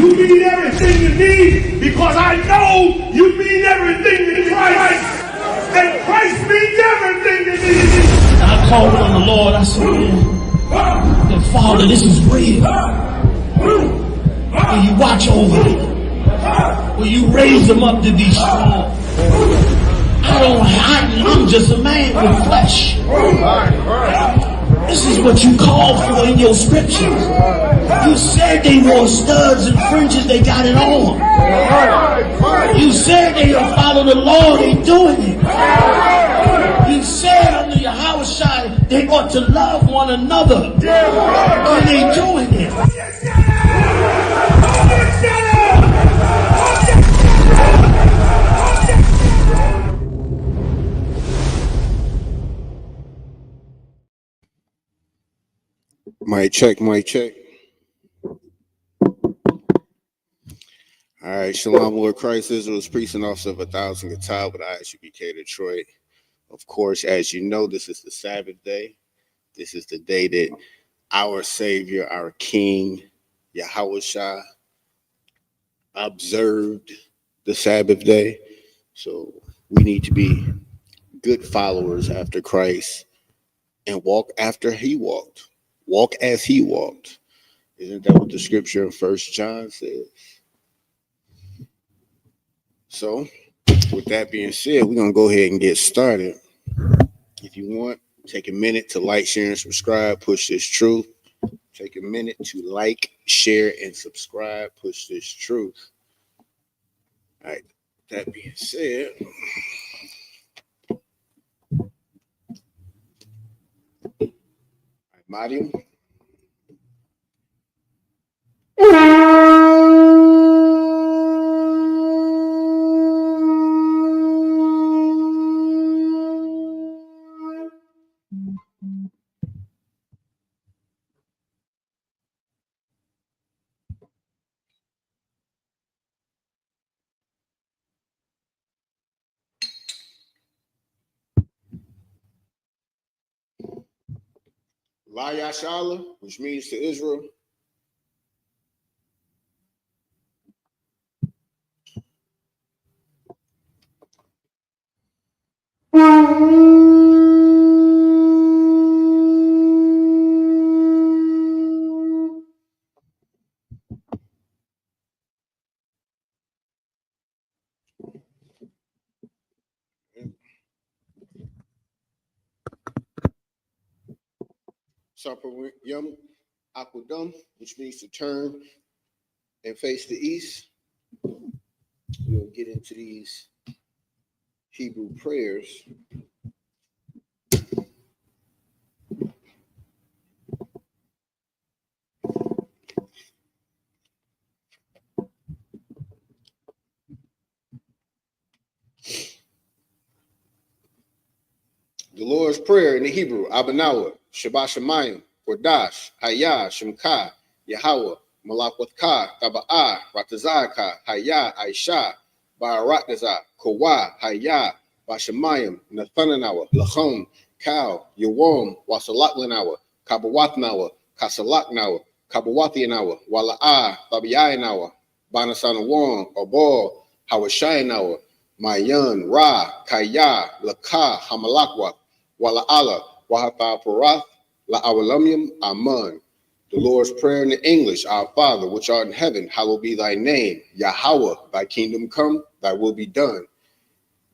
You mean everything to me because I know you mean everything to Christ. And Christ means everything to me. I called on the Lord. I said, man, Father, this is real. Will you watch over them? Will you raise them up to be strong? I'm just a man with flesh. This is what you called for in your scriptures. You said they wore studs and fringes, they got it on. You said they will follow the Lord, they doing it. You said under Yahushua they ought to love one another, and they doing it. Mic check, mic check. All right, Shalom, Lord Christ, Israel's priest and officer of 1,000 Gatal with ISUPK Detroit. Of course, as you know, this is the Sabbath day. This is the day that our Savior, our King, Yahushua, observed the Sabbath day. So we need to be good followers after Christ and walk after he walked. Walk as he walked. Isn't that what the scripture in 1 John says? So, with that being said, we're going to go ahead and get started. If you want, take a minute to like, share, and subscribe. Push this truth. Take a minute to like, share, and subscribe. Push this truth. All right. That being said, Mariam. La Yashala, which means to Israel. Yum Akudum, which means to turn and face the east. We'll get into these Hebrew prayers. The Lord's Prayer in the Hebrew, Abanawa, Shabbat Shemayim, Kordash, Hayah, Shemka, Yahweh, Malakwatka, Taba'ah, Ratazaka, Hayah, Aisha, Baratazah, Kawa, Hayah, Bashemayim, Nathananawa, Lachom, Kal, Yawom, Wasalaklanawa, Kabawatnawa, Kasalaknawa, Kabawathianawa, Wala'ah, Tabiayanawa, Banasanawon, Obor, Hawashayanawa, Mayan, Ra, Kaya, Laka, Hamalakwa, Wala'ala, Wahata Parath, La Awalumium, Aman. The Lord's Prayer in the English, Our Father, which art in heaven, hallowed be thy name. Yahweh, thy kingdom come, thy will be done.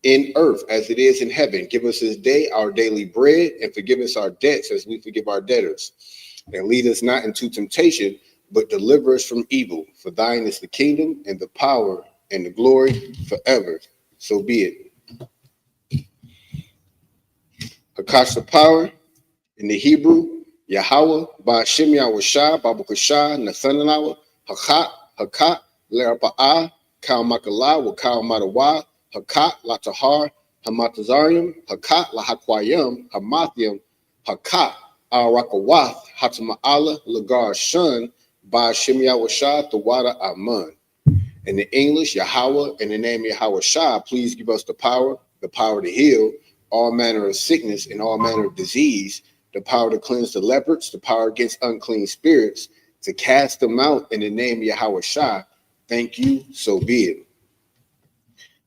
In earth as it is in heaven. Give us this day our daily bread, and forgive us our debts as we forgive our debtors. And lead us not into temptation, but deliver us from evil. For thine is the kingdom, and the power, and the glory forever. So be it. Hakasha power in the Hebrew, Yahweh, Ba'ashem Yahushua, Babukashah, Nathanawa, Hakat, Lerapa'ah, Kal Makalah, Wakal Madawa, Hakat, Latahar, Hamatazarium, Hakat, Lahakwayam, Hamathium, Hakat, Al-Rakawath, Hatama'ala, Lagar Shun, Ba'ashem Yahushua, Tawada Aman. In the English, Yahweh, in the name of Yahushua, please give us the power to heal all manner of sickness and all manner of disease, the power to cleanse the lepers, the power against unclean spirits, to cast them out in the name of Yahushua, Thank you, so be it.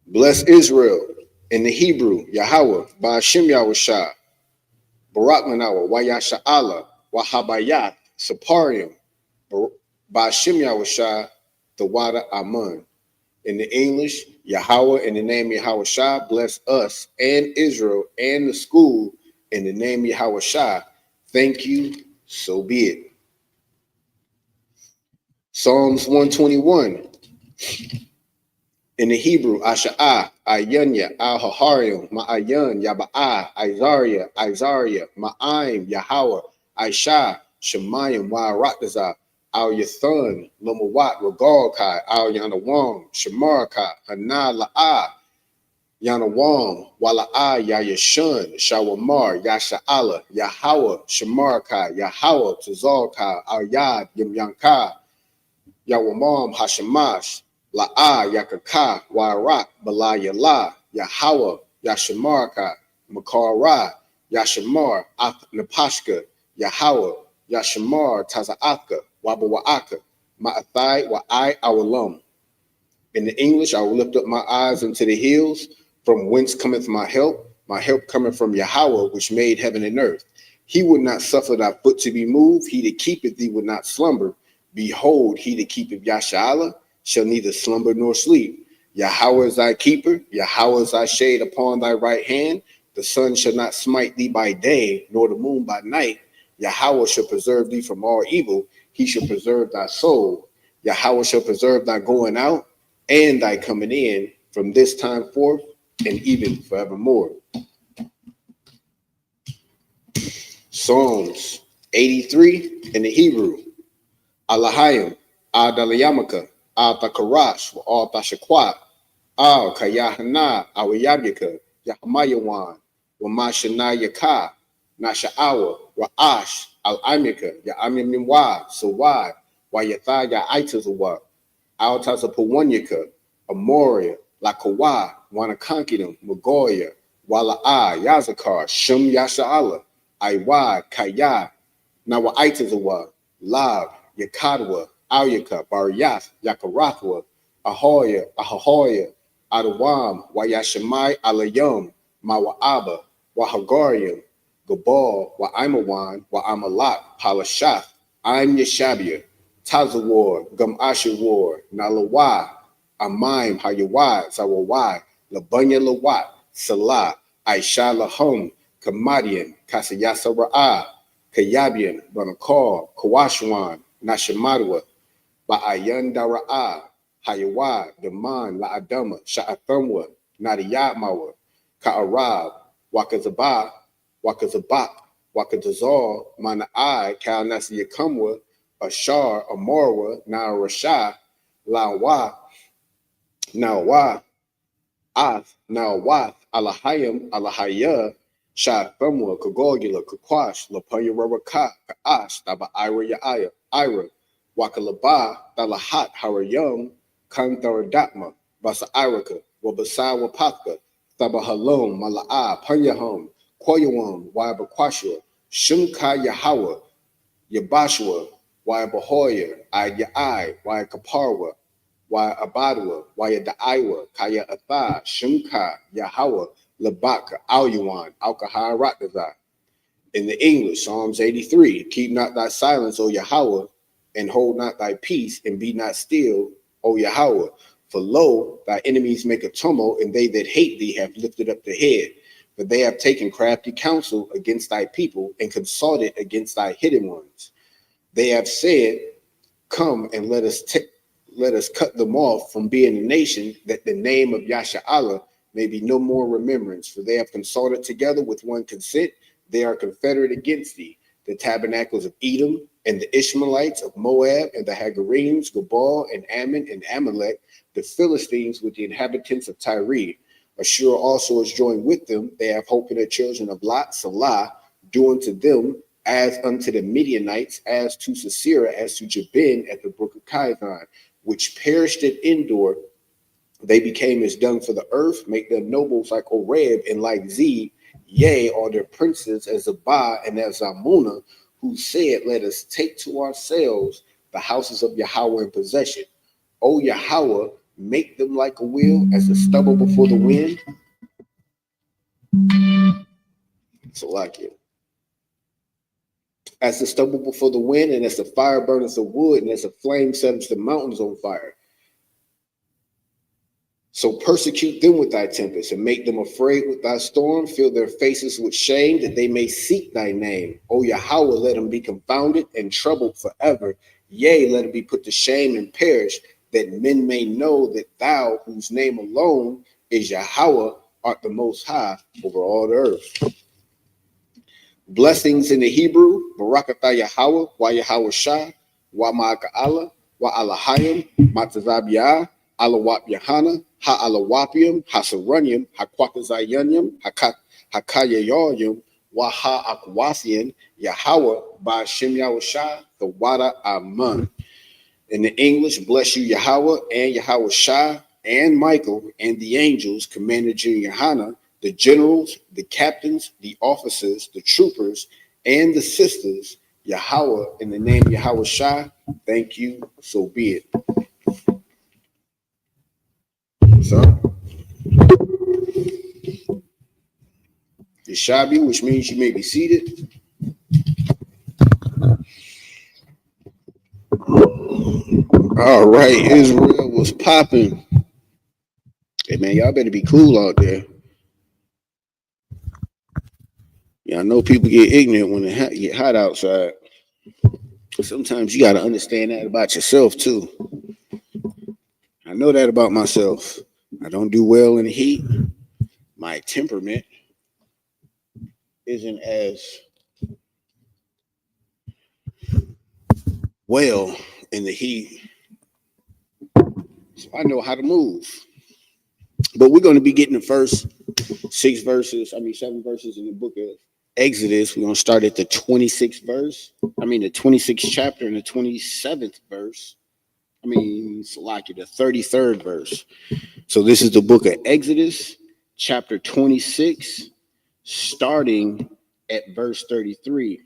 Bless Israel. In the Hebrew, Yahweh, Ba'ashem Yahushua, Barak Manawa, Wayasha Allah, Wahabayat, Saparium, Ba'ashem Yahushua, the water Amun. In the English, Yahweh, in the name Yahushua, bless us and Israel and the school in the name Yahushua. Thank you, so be it. Psalms 121. In the Hebrew, Asha'ah, Ayanya, Al-Haharium, Ma'ayan, Yaba'ah, Isaiah, Ma'aim, Yahweh, Aisha, Shemayim, Wa'aratazah, Al-Yathan, Lomawat, Regalkai, Al-Yanawam, Shemarka, Hana La'ah, Yanawam, Wala'ah, Yayashun, Shawamar, Yasha'ala, Yahweh, Shemarka, Yahweh, Tazalka, Al-Yad, Yimyanka, Yawamam, Hashemash, La'ah, Yakaka, Wa'arak, Balayala, Yahweh, Yashamarka, Makara, Yashamar, Napashka, Yahweh, Yashamar, Taza'aka, Wabawa'aka, Ma'athai, Wa'ai, Awalam. In the English, I will lift up my eyes unto the hills, from whence cometh my help cometh from Yahweh, which made heaven and earth. He would not suffer thy foot to be moved, he that keepeth thee would not slumber. Behold, he that keepeth Yasha'Allah shall neither slumber nor sleep. Yahweh is thy keeper, Yahweh is thy shade upon thy right hand. The sun shall not smite thee by day, nor the moon by night. Yahweh shall preserve thee from all evil. He shall preserve thy soul. Yahweh shall preserve thy going out and thy coming in from this time forth and even forevermore. Psalms 83 in the Hebrew. Alahayim, Adalayamaka, Al-Takarash, Al-Tashakwat, Al-Kayahana, Awayabika, Yahamayawan, Wamashana Yaka, Nasha'awa, Ra'ash, Al-Amika, Ya'amimwa, Sawad, Wayatha Ya'aitazawa, Al-Tazapawanyaka, Amoria, Lakawa, Wanakankinum, Magoya, Wala'a, Yazakar, Shum Yasha'Allah, Aiwa, Kaya, Nawa'aitazawa, Lab, Yakadwa, Alyaka, Baryath, Yakarathwa, Ahoya, Adawam, Wayashamai, Alayum, Mawa'aba, Wahagarium, Gabal, Wa'aimawan, Wa'amalat, Palashath, I'm Yeshabia, Tazawar, Gum Ashawar, Nalawa, Amaim, Hayawai, Zawawai, Labunya Lawat, Salah, Aisha Lahum, Kamadian, Kasayasa Ra'ah, Kayabian, Banakar, Kawashwan, Nashamadwa, Ba'ayan Dara'ah, Hayawa, Daman, La'adama, Sha'athamwa, Nadiyatmawa, Ka'arab, Wakazabak, Wakazazar, Mana'ai, Kal Nasiyakamwa, Ashar, Amorwa, Narasha, Lawa, Nawa, Ath, Nawath, Alahayim, Alahaya, Sha'athamwa, Kagogula, Kakwash, Lapanya Rawaka, Ka'ash, Taba Ira Ira, Wakalaba, Dalahat, Harayum, Kantaradatma, Basa Iraka, Wabasa Wapaka, Tabahalom, Mala'a, Panyahum, Koyawam, Wabakwashua, Shumka Yahawa, Yabashua, Wabahoya, Ayai, Wakaparwa, Abadwa, Daiwa, Kaya Atha, Shumka, Yahawa, Labaka, Alyuan, Alkahar Ratdaza. In the English, Psalms 83, keep not thy silence, O Yahweh, and hold not thy peace, and be not still, O Yahweh. For lo, thy enemies make a tumult, and they that hate thee have lifted up the head. For they have taken crafty counsel against thy people, and consulted against thy hidden ones. They have said, come and let us cut them off from being a nation, that the name of Yasha'Allah may be no more remembrance. For they have consulted together with one consent. They are confederate against thee, the tabernacles of Edom, and the Ishmaelites of Moab, and the Hagarenes, Gabal, and Ammon, and Amalek, the Philistines with the inhabitants of Tyre. Ashur also is joined with them. They have hope in the children of Lot, Salah, do unto them as unto the Midianites, as to Sisera, as to Jabin at the brook of Kizon, which perished at Endor. They became as dung for the earth, make them nobles like Oreb and like Zeb. Yea, are their princes as Zabah and as Zamunah, who said, let us take to ourselves the houses of Yahweh in possession. O Yahweh, make them like a wheel as the stubble before the wind. So like it. As the stubble before the wind, and as the fire burneth the wood, and as the flame setteth the mountains on fire. So persecute them with thy tempest, and make them afraid with thy storm. Fill their faces with shame, that they may seek thy name. O Yahweh, let them be confounded and troubled forever. Yea, let them be put to shame and perish, that men may know that thou, whose name alone is Yahweh, art the most high over all the earth. Blessings in the Hebrew, Barakatah Yahweh, Wa Yahweh Shah, Wa Ma'aka'Allah, Wa Alahayim, Matazabiyah, Alawap Yahana, Ha Alawapium, Hasarunium, Hakwakazayunium, Hakayayoyum, Wa Ha Akwasian, Yahweh, Ba Shem Yahushah, the Wada Amun. In the English, bless you, Yahweh and Yahweh Shah and Michael and the angels, Commander General Yohana, the generals, the captains, the officers, the troopers, and the sisters, Yahweh, in the name of Yahweh Shah, thank you, so be it. So, Yeshabi, which means you may be seated. All right, Israel was popping. Hey, man, y'all better be cool out there. Yeah, I know people get ignorant when it get hot outside. Sometimes you got to understand that about yourself, too. I know that about myself. I don't do well in the heat. My temperament isn't as well in the heat. So I know how to move. But we're going to be getting the first 7 verses in the book of Exodus. We're going to start at the 26th verse. The 26th chapter and the 27th verse. Salaki, the 33rd verse. So this is the book of Exodus, chapter 26, starting at verse 33.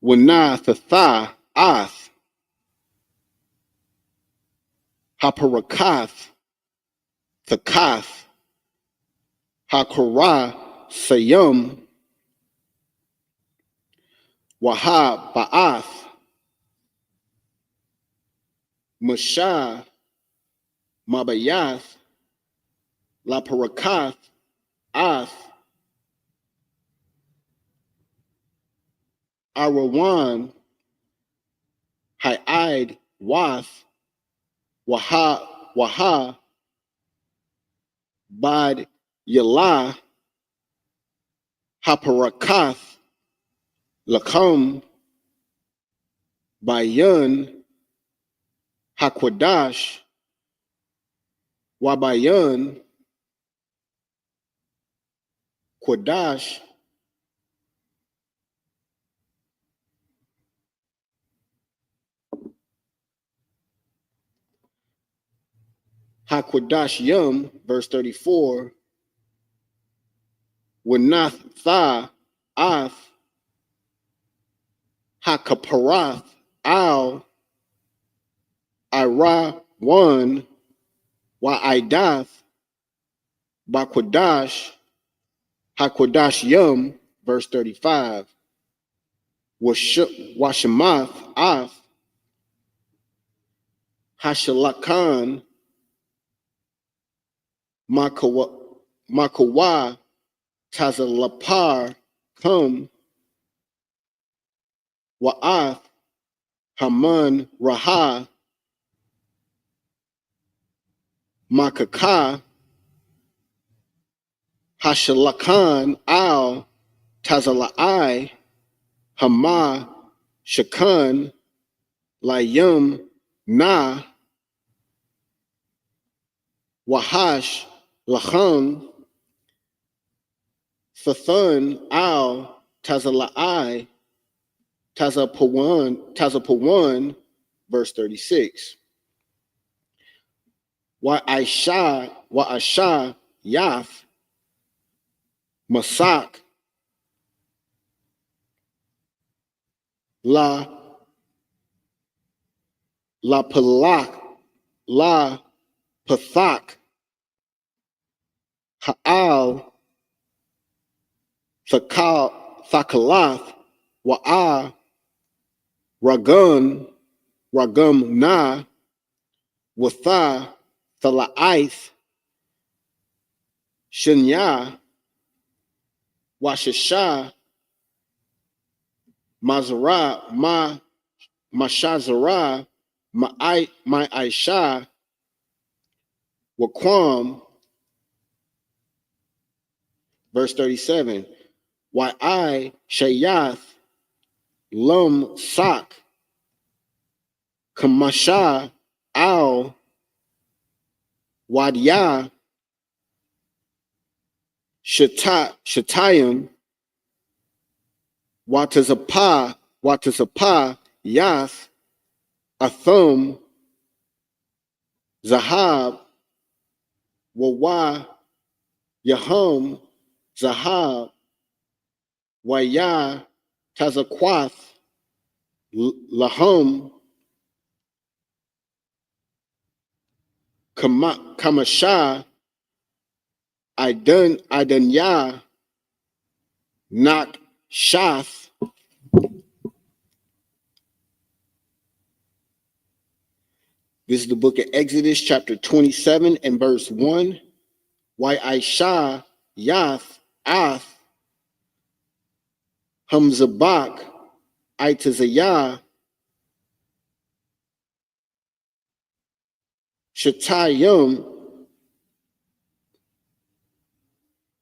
Wana thatha ath haparakath thakath hakara sayum waha ba'ath Mashah Mabayath La Parakath Ath Arawan Hayid Wath Waha Bad Yalah Haparakath Lakam Bayan Hakwadash Wabayan Kwadash Hakwadash Yum, verse 34, Wanath Tha Ath Hakaparath Al Ira 1 Wa'idath Bakwadash Hakwadash Yum, verse 35, Washamath Ath Hashalakan Makawa Tazalapar Kum Wa'ath Haman Raha Makaka Hashalakan Al Tazalai Hama Shakan Layum Na Wahash Lacham Fathun Al Tazalai Tazapawan, verse 36. Wa'asha Yath Masak La La Palak, La Pathak, Ha'al, Thakalath, Wa'a, Ragun, Ragum Na, Watha, Thala'ith, Shinya, Washasha, Mazara, Mashazara, my Aisha, Waquam, verse 37. Why I, Shayath, Lum Sak, Kamasha, Al, Wadya, Shatayim, Watazapa, Yath, Athum, Zahab, Wawa, Yahum, Zahab, Waya, Tazakwath, Lahum, Kamasha, Idanya, Nak Shath. This is the book of Exodus, chapter 27 and verse 1. Why Aisha, Yath, Ath, Hamzabak, Itazayah, Shatayim,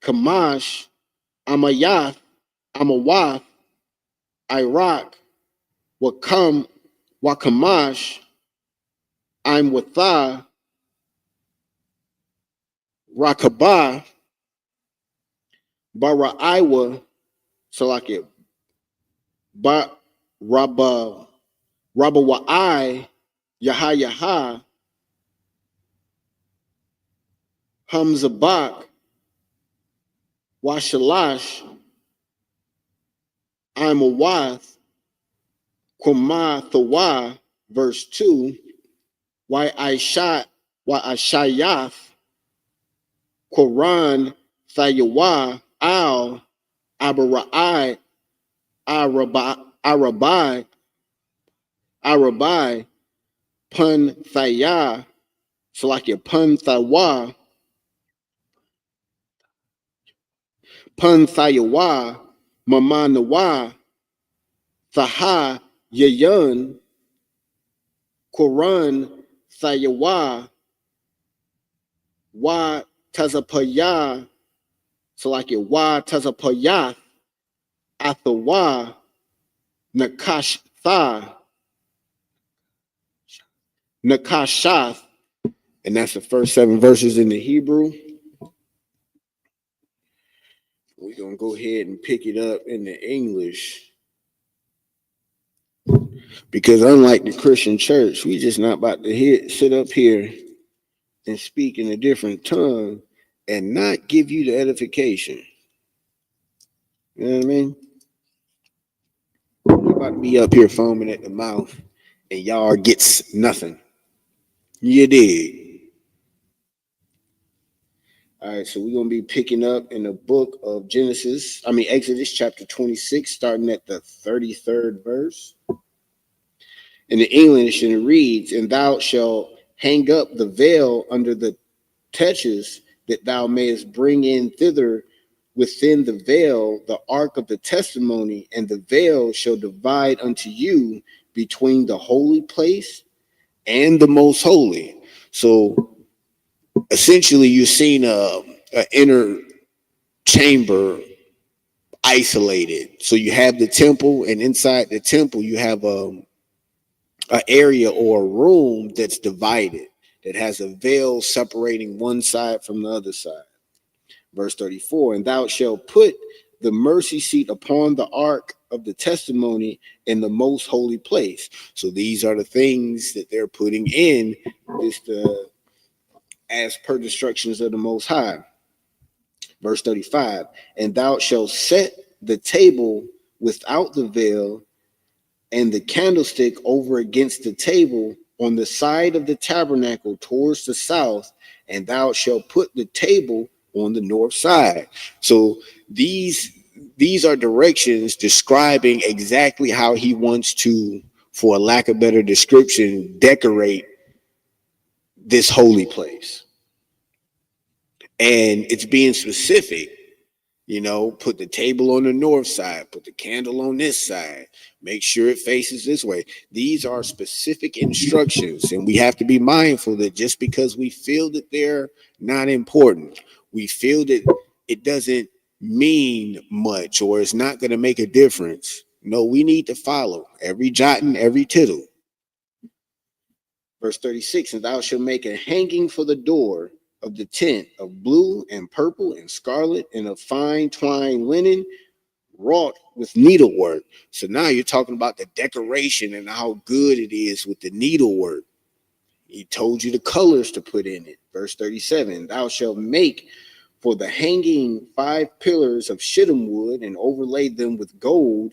Kamash, Amayath, Amawath, Iraq, Wakamash, I'm Watha, Rakabah, Baraiwa, Salakia, Rabawai, Yaha, Hamzabak, Washalash, I'm a Wath, Kwama Thawa, verse 2, why Ashayath, Quran, Thayawa, Al, Abarai, Arabai, Pun Thaya, Salakia Pun Thawa, Pun Thayawa, Mamanawa, Thaha, Yayun, Quran, Thayawa, Wa Tazapaya, Salakia Wa Tazapaya, Athawa, Nakash Tha, Nakashath, and that's the first 7 verses in the Hebrew. We're going to go ahead and pick it up in the English. Because unlike the Christian church, we just not about to sit up here and speak in a different tongue and not give you the edification. You know what I mean? We're about to be up here foaming at the mouth and y'all gets nothing. You dig? All right, so we're going to be picking up in the book of Exodus chapter 26, starting at the 33rd verse. In the English, and it reads, and thou shalt hang up the veil under the tetches, that thou mayest bring in thither within the veil the ark of the testimony, and the veil shall divide unto you between the holy place and the most holy. So essentially, you're seeing an inner chamber isolated. So you have the temple, and inside the temple, you have an area or a room that's divided, that has a veil separating one side from the other side. Verse 34, and thou shalt put the mercy seat upon the ark of the testimony in the most holy place. So these are the things that they're putting in this as per the instructions of the Most High. Verse 35, and thou shalt set the table without the veil, and the candlestick over against the table on the side of the tabernacle towards the south, and thou shalt put the table on the north side. So these are directions describing exactly how he wants to, for a lack of better description, decorate this holy place. And it's being specific. Put the table on the north side, put the candle on this side, make sure it faces this way. These are specific instructions, and we have to be mindful that just because we feel that they're not important, we feel that it doesn't mean much or it's not going to make a difference. No, we need to follow every jot and every tittle. Verse 36, and thou shalt make a hanging for the door of the tent of blue and purple and scarlet and of fine twined linen wrought with needlework. So now you're talking about the decoration and how good it is with the needlework. He told you the colors to put in it. Verse 37, thou shalt make for the hanging 5 pillars of shittim wood and overlay them with gold,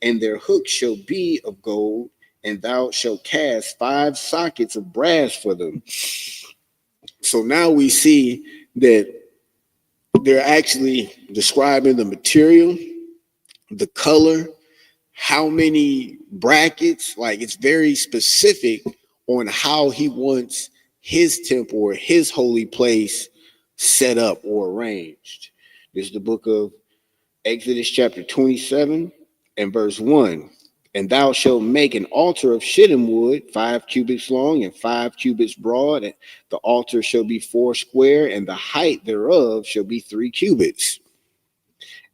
and their hooks shall be of gold, and thou shalt cast 5 sockets of brass for them. So now we see that they're actually describing the material, the color, how many brackets. Like, it's very specific on how he wants his temple or his holy place set up or arranged. This is the book of Exodus chapter 27 and verse 1. And thou shalt make an altar of shittim wood, 5 cubits long and 5 cubits broad. And the altar shall be 4 square, and the height thereof shall be 3 cubits.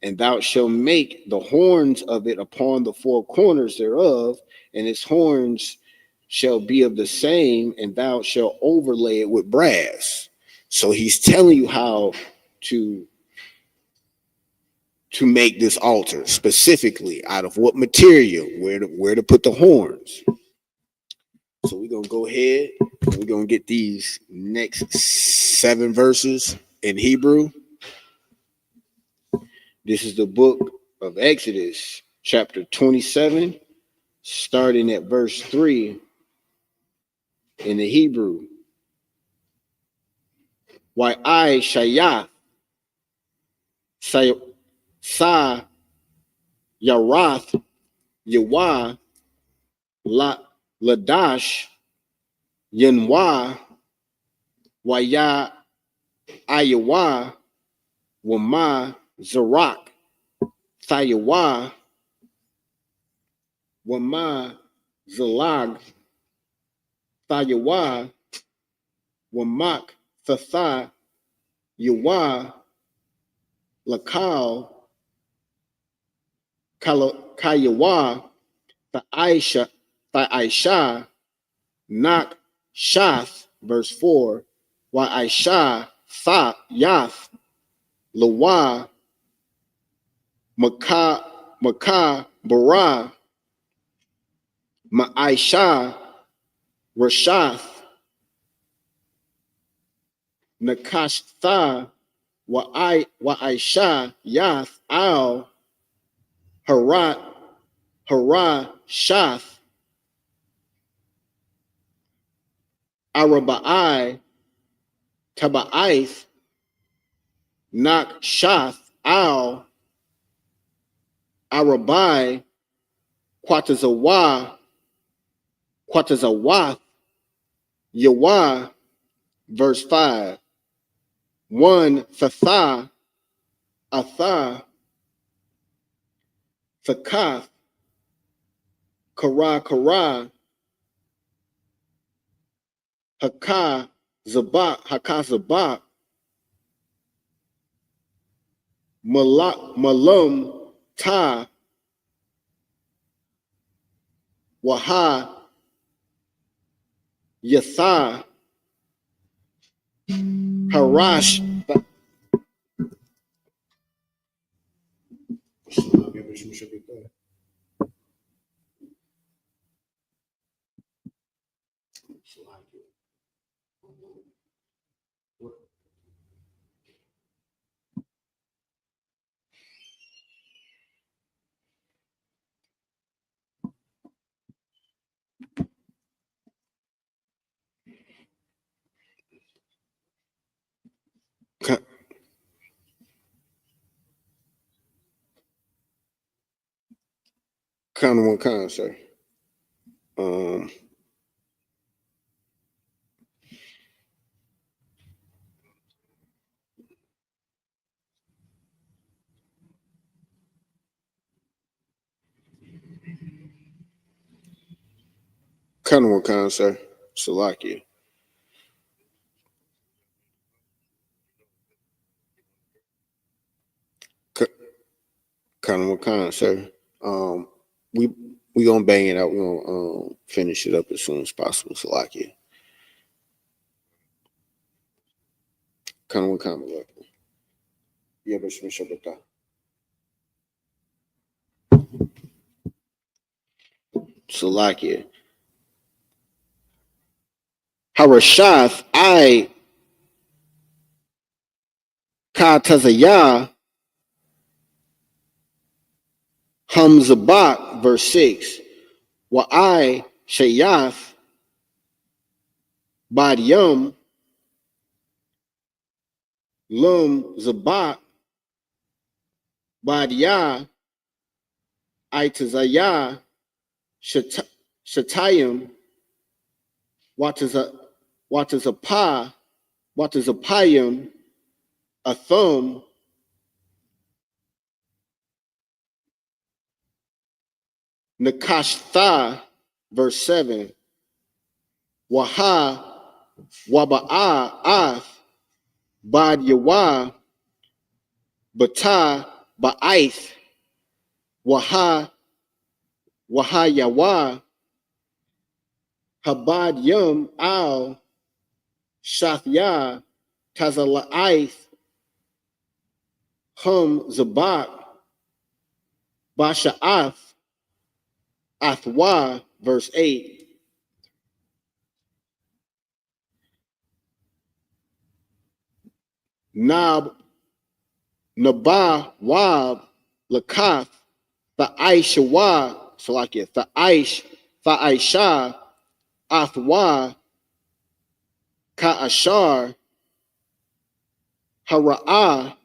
And thou shalt make the horns of it upon the 4 corners thereof, and its horns shall be of the same, and thou shalt overlay it with brass. So he's telling you how to make this altar specifically, out of what material, where to put the horns. So we're gonna go ahead and we're gonna get these next 7 verses in Hebrew. This is the book of Exodus, chapter 27, starting at verse 3 in the Hebrew. Why I Shayah Sa Yarath Yawah Ladash Yanwa Waya Ayawa Wama Zarak Thayawa Wama Zalag Thayawa Wamak Thatha Yawa Lakal Kayawa Aisha Nak Shath, verse 4, Wa Aisha Tha Yath Lawa Maka Bara Ma'aisha Rashath Nakashtha Wa Aisha Yath Al Hara Shath Arabai Taba'ith Nak Shath Al Arabai Quatazawath Yawa, verse 5. 1 Thatha Atha Thakath Kara Haka Zabak Malum Ta Waha Yatha Harash. Kind of one kind, sir. Kind of one kind, sir. Salakia. Kind of one kind, sir. We gonna bang it out. We gonna finish it up as soon as possible. Salakia. Kind of one kind, Lord. Yeah, but Shabbat. Salakia. Harashath I Ka Tazayah Hamzabak, verse 6. Wa I Shayath Bad Yum Lum Zabak Bad Ya I Tazayah Shatayim Watazapayim Athum Nakashtha, verse 7. Waha Waba'a Ath Bad Yawa Bata Ba'aith Waha Yawa Habad Yum Al Shathya Tazala'aith Hum Zabak Basha'ath Athwa, verse 8. Nabah Wab Lakath Tha'aishawa Salakia Tha'aisha Athwa Ka'ashar Hara'ah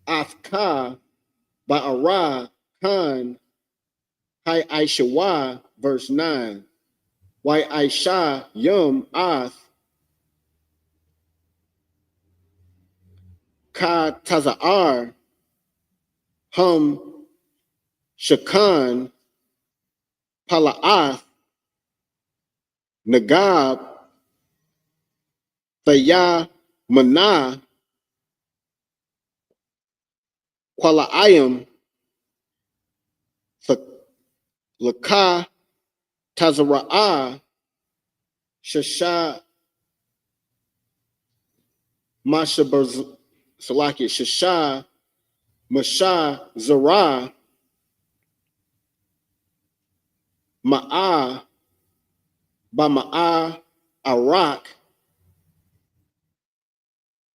Athka Ba'ara Khan Hai Aishawa, verse 9. Why Aisha Yum Ath Ka Taza'ar Hum Shakan Pala'ath Nagab Thaya Mana Kwala'ayim Laka Tazara'ah Shasha Masha Salaki Shasha Masha Zara Ma'a Bama'a Arak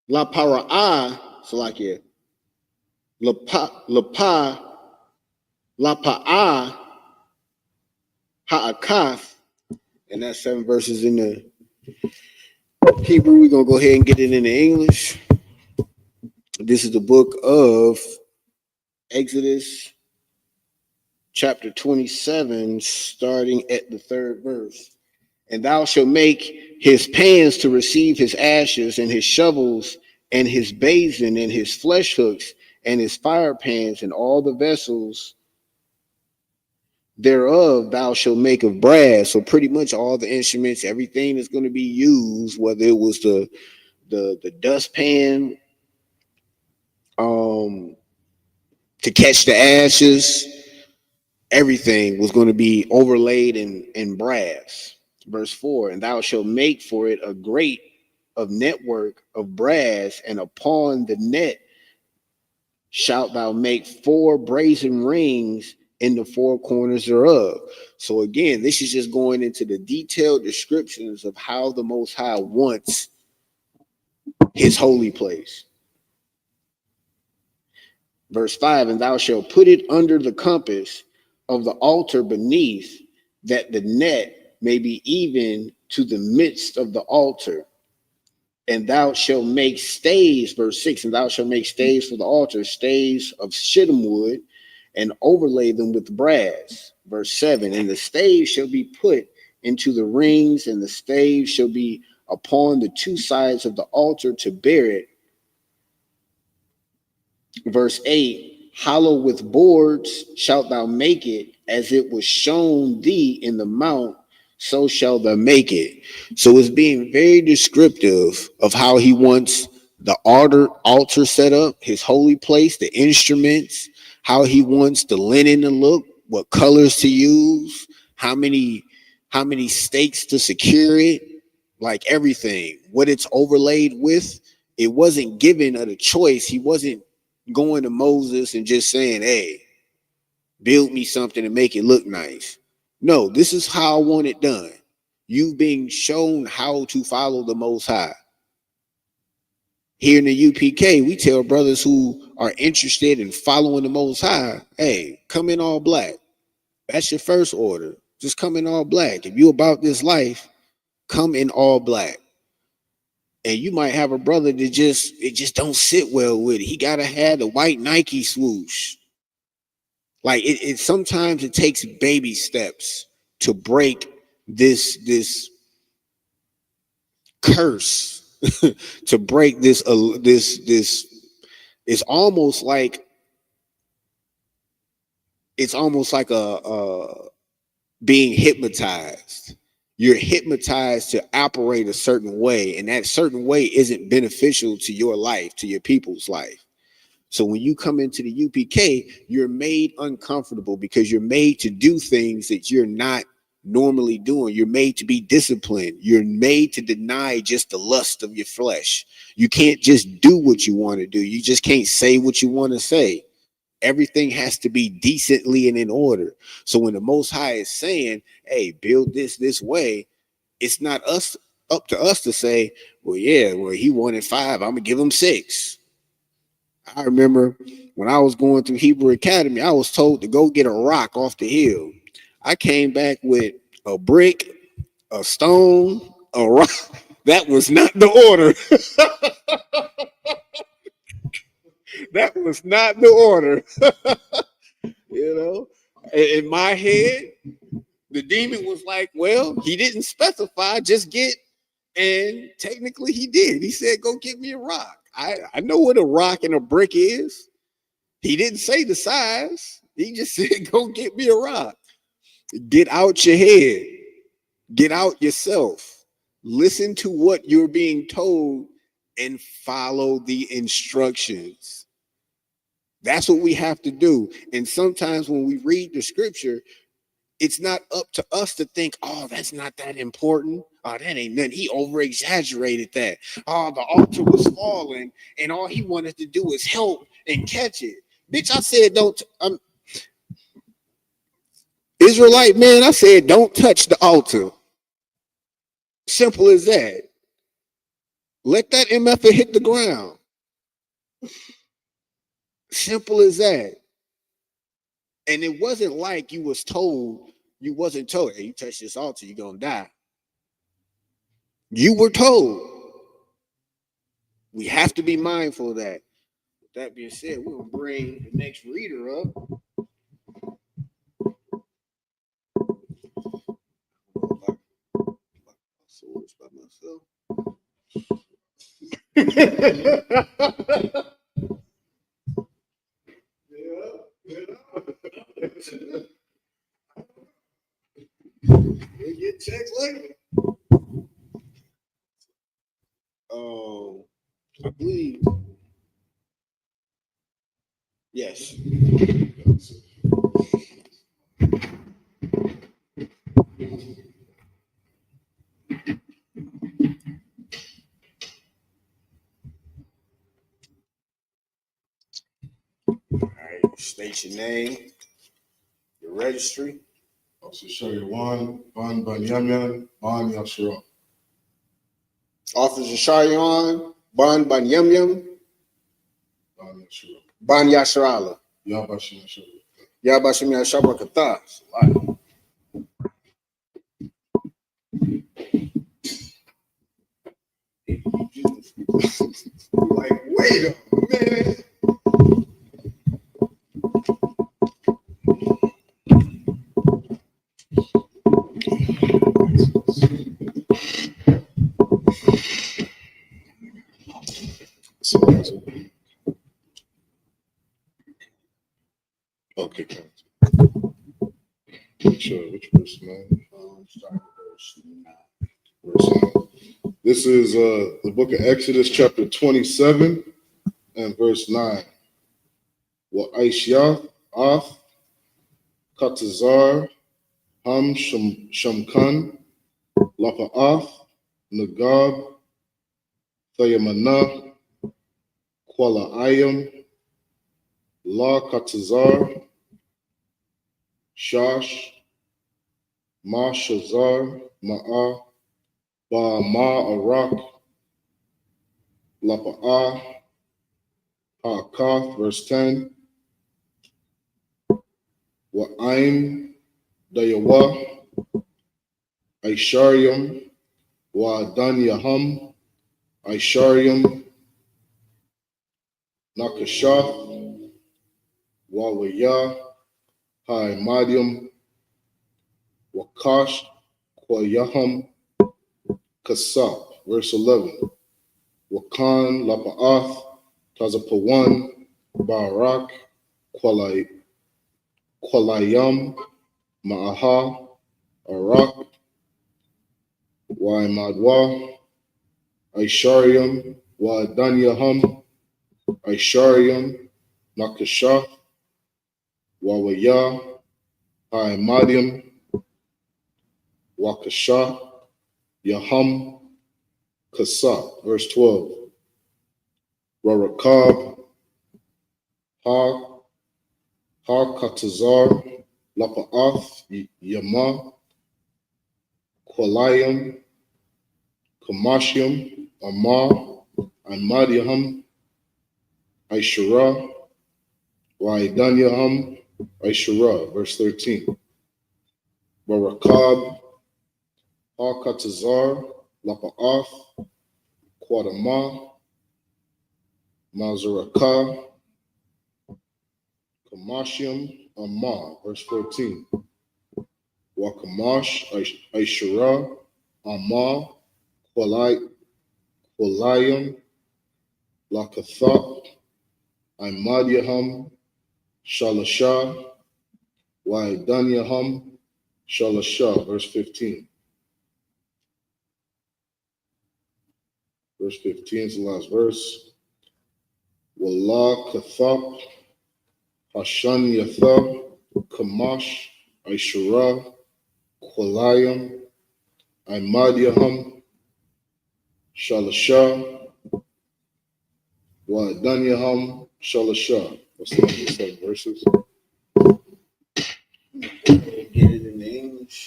La Para'ah Salaki Lapa Lapa'a Ha'akath, and that's 7 verses in the Hebrew. We're gonna go ahead and get it in the English. This is the book of Exodus, chapter 27, starting at the 3rd verse. And thou shalt make his pans to receive his ashes, and his shovels, and his basin, and his flesh hooks, and his fire pans, and all the vessels thereof thou shalt make of brass. So pretty much all the instruments, everything that's going to be used, whether it was the dustpan to catch the ashes, everything was going to be overlaid in brass. Verse 4, and thou shalt make for it a grate of network of brass, and upon the net shalt thou make 4 brazen rings in the 4 corners thereof. So again, this is just going into the detailed descriptions of how the Most High wants his holy place. Verse 5, and thou shalt put it under the compass of the altar beneath, that the net may be even to the midst of the altar. And thou shalt make staves, verse 6, and thou shalt make staves for the altar, staves of shittim wood, and overlay them with brass. Verse 7, and the staves shall be put into the rings, and the staves shall be upon the two sides of the altar to bear it. Verse 8, hollow with boards shalt thou make it, as it was shown thee in the mount, so shall thou make it. So it's being very descriptive of how he wants the altar set up, his holy place, the instruments, how he wants the linen to look, what colors to use, how many stakes to secure it, like everything, what it's overlaid with. It wasn't given at a choice. He wasn't going to Moses and just saying, hey, build me something and make it look nice. No, this is how I want it done. You've been shown how to follow the Most High. Here in the UPK, we tell brothers who are interested in following the Most High, hey, come in all black. That's your first order. Just come in all black. If you about this life, come in all black. And you might have a brother that just don't sit well with it. He gotta have the white Nike swoosh. Like it sometimes it takes baby steps to break this curse, to break this it's almost like a being hypnotized. You're hypnotized to operate a certain way, and that certain way isn't beneficial to your life, to your people's life. So when you come into the UPK, you're made uncomfortable because you're made to do things that you're not normally doing. You're made to be disciplined. You're made to deny just the lust of your flesh. You can't just do what you want to do. You just can't say what you want to say. Everything has to be decently and in order. So when the Most High is saying, hey, build this way, it's not up to us to say, well, he wanted 5, I'm gonna give him 6. I remember when I was going through Hebrew Academy, I was told to go get a rock off the hill. I came back with a brick, a stone, a rock. That was not the order. That was not the order. You know, in my head, the demon was like, well, he didn't specify, just get, and technically he did. He said, go get me a rock. I know what a rock and a brick is. He didn't say the size. He just said, go get me a rock. Get out your head. Get out yourself. Listen to what you're being told and follow the instructions. That's what we have to do. And sometimes when we read the scripture, it's not up to us to think, oh, that's not that important. Oh, that ain't nothing. He over exaggerated that. Oh, the altar was falling and all he wanted to do was help and catch it. Bitch, I said, Israelite man, I said, don't touch the altar. Simple as that. Let that MF hit the ground. Simple as that. And it wasn't like you wasn't told, hey, you touch this altar, you're going to die. You were told. We have to be mindful of that. With that being said, we're going to bring the next reader up. Swords by myself. We'll get checks later. I believe. Yes. All right. State your name, your registry. Officer Shariwan, Ban Banyamyan, Ban Yashura. Officer Shariwan, Ban Banyamyam, Ban Yashura. Ban Yasharala. Yabashim Yashura. Yabashim Yashabrakata. Like, wait a minute. Okay, sure. Which verse, man? Verse 9. This is the book of Exodus, chapter 27, and verse 9. Wa Aishath, Ath, Katazar, Ham Shamkan, Lapa'ath, Nagab, Thayamana, Kuala Ayam, La Katazar, Shash, Ma Shazar, Ma'a, Ba Ma Arak, Lapa'ah, Ha'akath, verse 10. Wa'ain, Dayawa, Aisharium, Wa'adan Yaham, Aisharium, Nakashath, Wa'waya, Ha'imadium, Wakash, Kwayaham, Kasap, verse 11. Wakan, Lapa'ath, Tazapawan, Barak, Kwalayam, Ma'aha, Arak, Waimadwa, Aisharium, Wa'adanyaham, Aisharium, Nakashah, Wawaya, Haimadium, Wakashah, Yaham, Kasap, verse 12. Rarakab, Ha-Katazar, Lapa'ath, Yama, Kwalayam, Kamashium, Amar, Amadiyaham, Aishara, Waidanyaham, Aishara, verse 13. Barakab, Ha-Katazar, Lapa'ath, Quadama, Mazarakah, Kamashium, Amar, verse 14. Wakamash, Aishara, Amar, Kwalayam, Lakathak, Imadiyaham, Shalashah, Waidanyaham, Shalashah, verse 15. Verse 15 is the last verse. Wallah Kathak, Hashan Yathab, Kamash, Aishara, Kwalayam, Imadiyaham, Shalashah, Waidanyaham, Shalashah. What's the number of 7 verses? Get it in the English.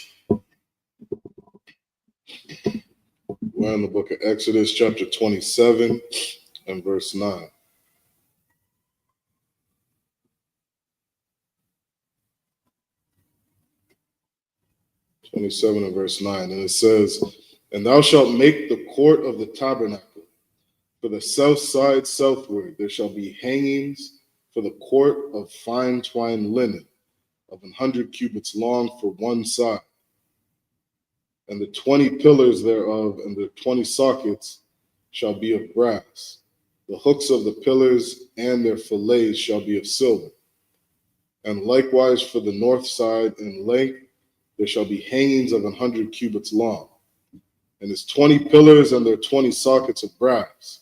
We're in the book of Exodus, chapter 27, and verse 9. '27 and verse 9. And it says, And thou shalt make the court of the tabernacle. For the south side southward there shall be hangings for the court of fine twined linen of 100 cubits long for one side. And the 20 pillars thereof and the 20 sockets shall be of brass. The hooks of the pillars and their fillets shall be of silver. And likewise for the north side in length there shall be hangings of 100 cubits long. And its 20 pillars and their 20 sockets of brass.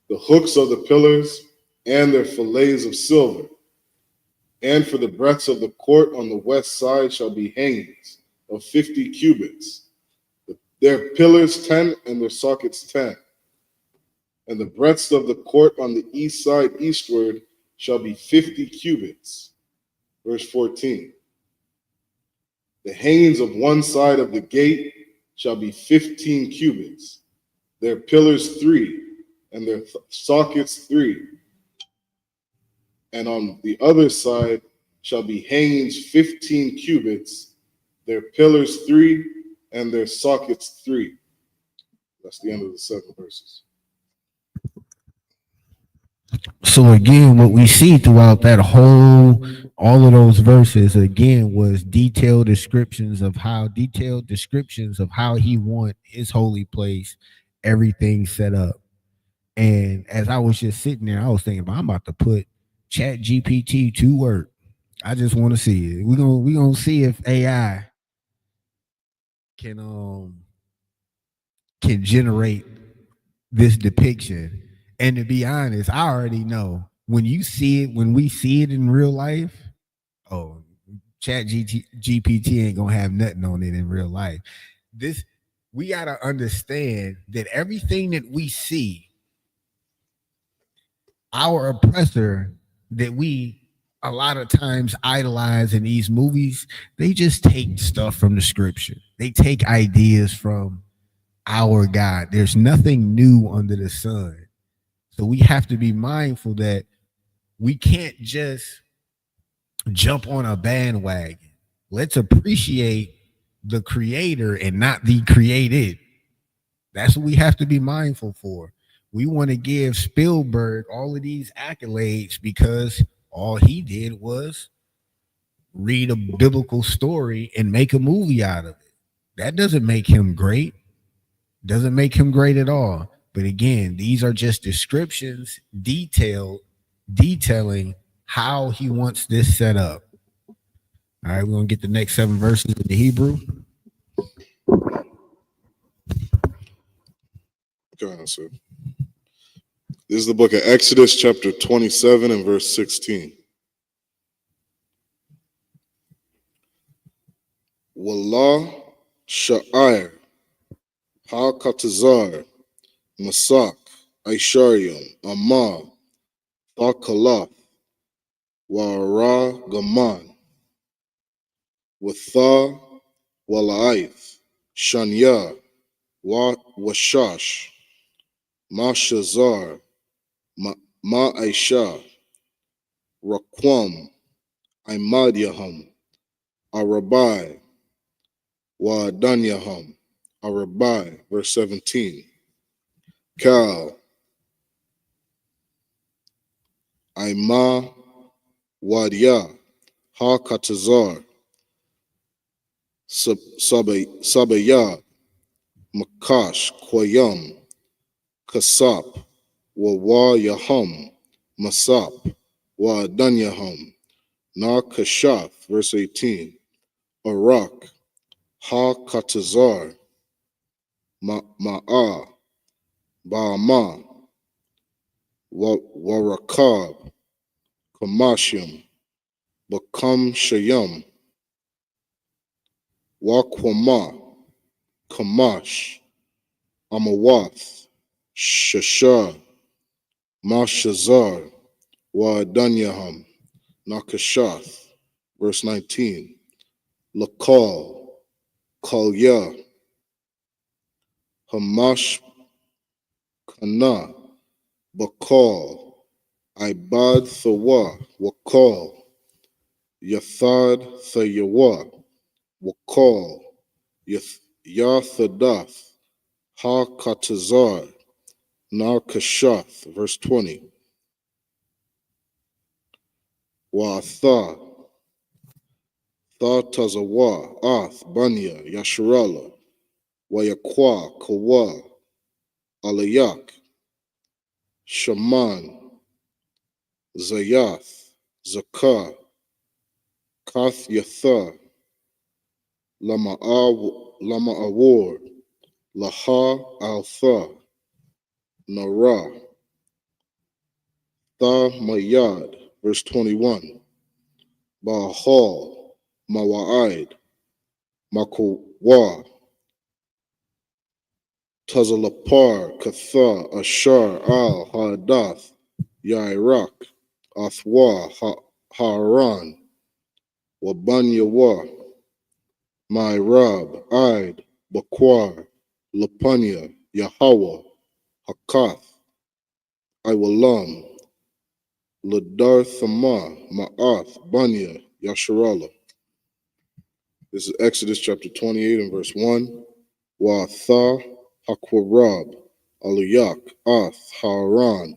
The hooks of the pillars and their fillets of silver. And for the breadth of the court on the west side shall be hangings of 50 cubits. Their pillars 10 and their sockets 10. And the breadth of the court on the east side eastward shall be 50 cubits. Verse 14. The hangings of one side of the gate shall be 15 cubits. Their pillars 3 and their sockets 3. And on the other side shall be hangings 15 cubits, their pillars 3 and their sockets 3. That's the end of the 7 verses. So again, what we see throughout that whole, all of those verses again was detailed descriptions of how he want his holy place, everything set up. And as I was just sitting there, I was thinking, I'm about to put Chat GPT to work. I just want to see it. We're gonna see if AI can can generate this depiction. And to be honest, I already know when we see it in real life, oh, GPT ain't gonna have nothing on it in real life. This we gotta understand that everything that we see, our oppressor that we a lot of times idolize in these movies, they just take stuff from the scripture. They take ideas from our God. There's nothing new under the sun. So we have to be mindful that we can't just jump on a bandwagon. Let's appreciate the creator and not the created. That's what we have to be mindful for. We want to give Spielberg all of these accolades because all he did was read a biblical story and make a movie out of it. That doesn't make him great. Doesn't make him great at all. But again, these are just descriptions, detailing how he wants this set up. All right, we're gonna get the next 7 verses in the Hebrew. Okay, so this is the book of Exodus, chapter 27 and verse 16. Wallah Sha'ir Ha-Katazar Masak Aisharium Amar Thakalath Wara Gaman Watha Walaith Shanya Washash Mashazar Ma'aisha Raquam Imadyaham Arabai Wa Danyaham Arabai, verse 17. Kal Aima Wadia Ha Katazar Sabaya Makash Kwayam Kasap Wa Yaham Masap Wa Danyaham Na Kashath, verse 18. Arak Ha Katazar Ma'a Ba'ama Warakab Kamashim Bakam Shayam Wakwama Kamash Amawath Shashar Mashazar Wa Danyaham Nakashath, verse 19. Lakal Kalya Hamash Kana Bakal Ibad Thawa Wakal Yathad Thayawa Wakal Yathadath Ha Katazar Na Kashath, verse 20. Wa'atha Tha Tazawa Ath Banya Yasharala Wayakwa Kawa Alayak Shaman Zayath Zakah Kath Yatha Lama Award Laha Altha Nara Tha Mayad, verse 21. Bahal Mawa'id Makuwa Tazalapar Katha Ashar Al Hadath Yairak Athwa Haran Wabanyawa Mairab Id Bakwar Lapanya Yahweh Hakath Iwalam Ladar Thama Ma'ath Banya Yasharala. This is Exodus chapter 28 and verse 1. Wa'atha Hakwarab Alayak Ath Haran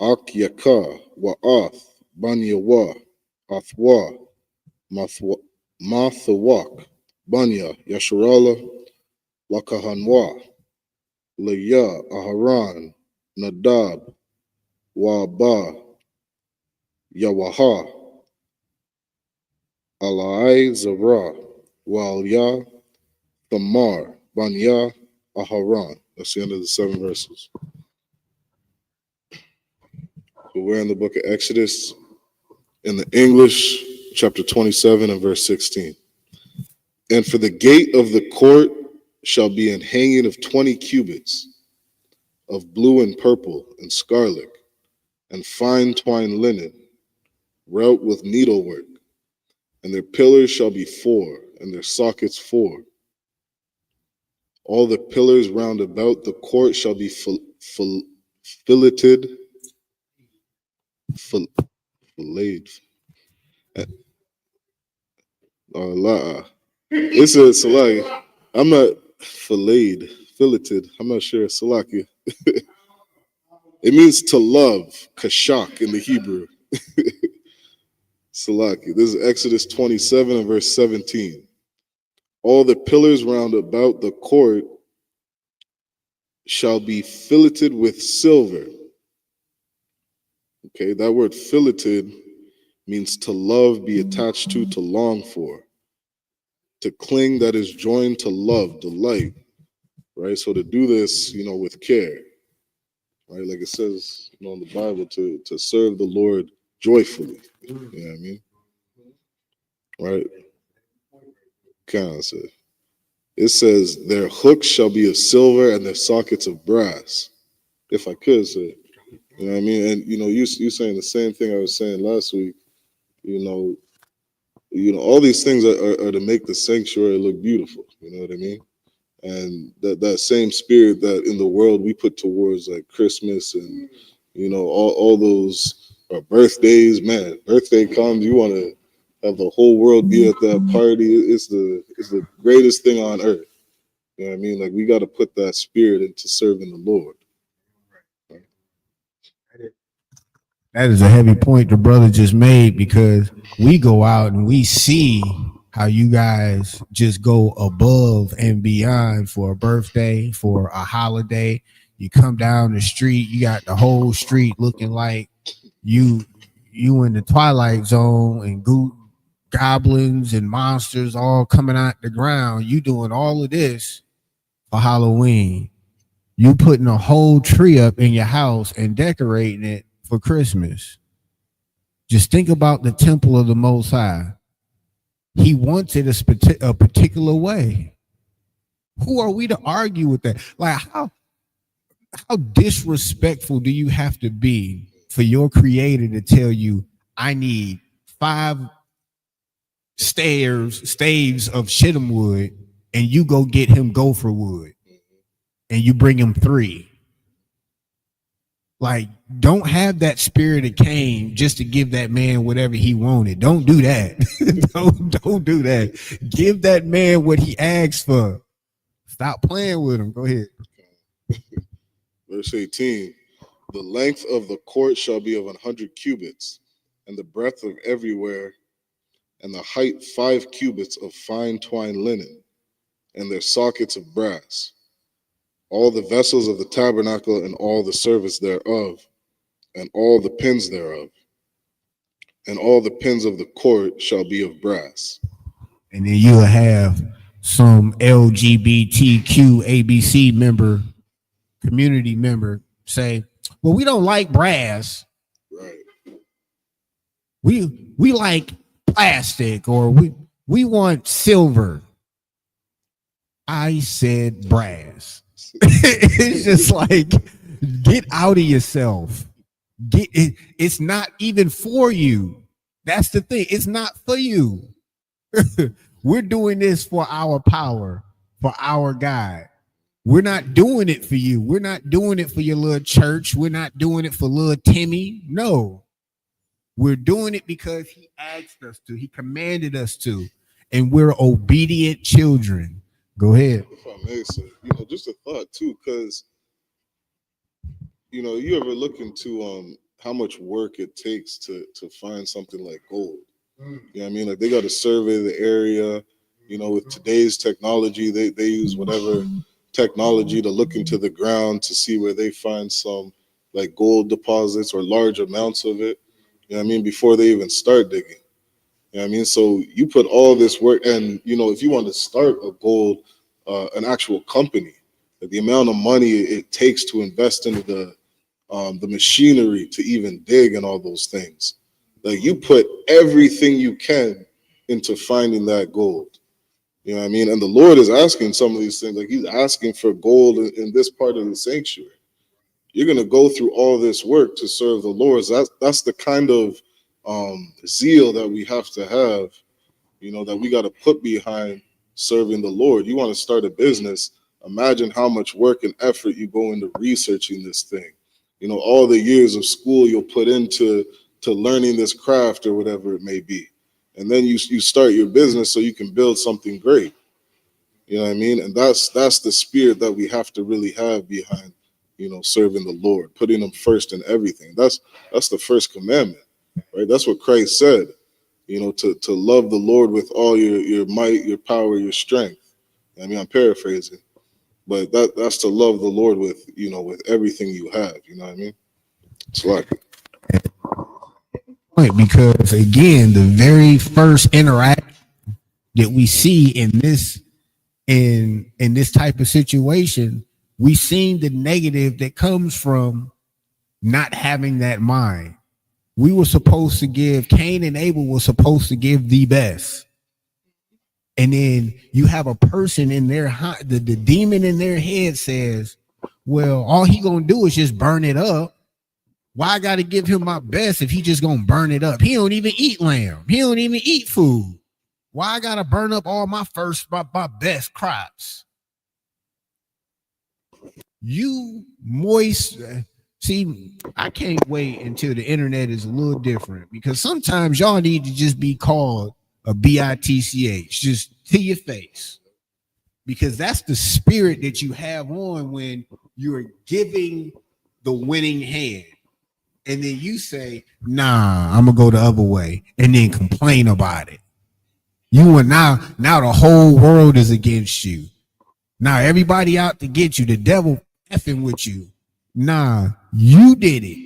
Ak Yaka, Wa'ath, Banyawa, Athwa, Mathawak, Banya, Yasharala, Lakahanwa, Laya, Aharan, Nadab, Waba, Yawaha, Alai Zara, Walya, Thamar, Banya, Aharan. That's the end of the 7 verses. So we're in the book of Exodus in the English, chapter 27 and verse 16. And for the gate of the court shall be an hanging of 20 cubits of blue and purple and scarlet and fine twined linen, wrought with needlework. And their pillars shall be 4, and their sockets 4. All the pillars round about the court shall be filleted. It's a salaki. I'm not filleted. I'm not sure. Salaki. It means to love, kashak in the Hebrew. Salaki. This is Exodus 27 and verse 17. All the pillars round about the court shall be filleted with silver. Okay, that word filleted means to love, be attached to long for. To cling, that is joined to love, delight. Right? So to do this, with care. Right? Like it says, in the Bible, to serve the Lord joyfully. You know what I mean? Right? It says, their hooks shall be of silver and their sockets of brass. If I could say, you know what I mean? And, you saying the same thing I was saying last week. All these things are to make the sanctuary look beautiful. You know what I mean? And that same spirit that in the world we put towards like Christmas and, all those birthdays, man, birthday comes, you want to have the whole world be at that party. It's the greatest thing on earth. You know what I mean? Like we got to put that spirit into serving the Lord. That is a heavy point the brother just made, because we go out and we see how you guys just go above and beyond for a birthday, for a holiday. You come down the street, you got the whole street looking like you in the Twilight Zone, and goblins and monsters all coming out the ground. You doing all of this for Halloween. You putting a whole tree up in your house and decorating it for Christmas. Just think about the temple of the Most High. He wants it a particular way. Who are we to argue with that? Like, how disrespectful do you have to be for your creator to tell you, I need 5 staves of shittim wood, and you go get him gopher wood, and you bring him 3? Like, don't have that spirit of Cain just to give that man whatever he wanted. Don't do that. don't do that. Give that man what he asked for. Stop playing with him. Go ahead. Verse 18. The length of the court shall be of 100 cubits, and the breadth of everywhere, and the height 5 cubits of fine twined linen, and their sockets of brass. All the vessels of the tabernacle and all the service thereof, and all the pins thereof, and all the pins of the court shall be of brass. And then you'll have some LGBTQ ABC community member say, well, we don't like brass. Right. We like plastic, or we want silver. I said brass. It's just like, get out of yourself. It's not even for you. That's the thing. It's not for you. We're doing this for our power, for our God. We're not doing it for you. We're not doing it for your little church. We're not doing it for little Timmy. No. We're doing it because he asked us to. He commanded us to. And we're obedient children. Go ahead. If I may say, just a thought too, because you ever look into how much work it takes to find something like gold. You know what I mean? Like they got to survey the area. You know, with today's technology, they use whatever technology to look into the ground to see where they find some like gold deposits or large amounts of it. You know what I mean? Before they even start digging. You know what I mean? So you put all this work, and you know, if you want to start a gold, an actual company, the amount of money it takes to invest into the machinery to even dig and all those things. Like you put everything you can into finding that gold. You know what I mean? And the Lord is asking some of these things, like he's asking for gold in this part of the sanctuary. You're going to go through all this work to serve the Lord. That's the kind of zeal that we have to have, you know, that we got to put behind serving the Lord. You want to start a business, imagine how much work and effort you go into researching this thing. You know, all the years of school you'll put into learning this craft or whatever it may be. And then you start your business so you can build something great. You know what I mean? And that's the spirit that we have to really have behind, you know, serving the Lord, putting him first in everything. That's the first commandment, right? That's what Christ said, you know, to love the Lord with all your might, your power, your strength. I mean, I'm paraphrasing, but that's to love the Lord with, you know, with everything you have. You know what I mean? It's like because again, the very first interaction that we see in this type of situation, we seen the negative that comes from not having that mind. We were supposed to give, Cain and Abel were supposed to give the best. And then you have a person in their, the demon in their head says, well, all he gonna do is just burn it up. Why I gotta give him my best if he just gonna burn it up? He don't even eat lamb. He don't even eat food. Why I gotta burn up all my best crops? You moist. See, I can't wait until the internet is a little different, because sometimes y'all need to just be called a bitch, just to your face, because that's the spirit that you have on when you're giving the winning hand. And then you say, nah, I'm gonna go the other way, and then complain about it. You and now the whole world is against you. Now everybody out to get you, the devil effing with you. Nah, you did it.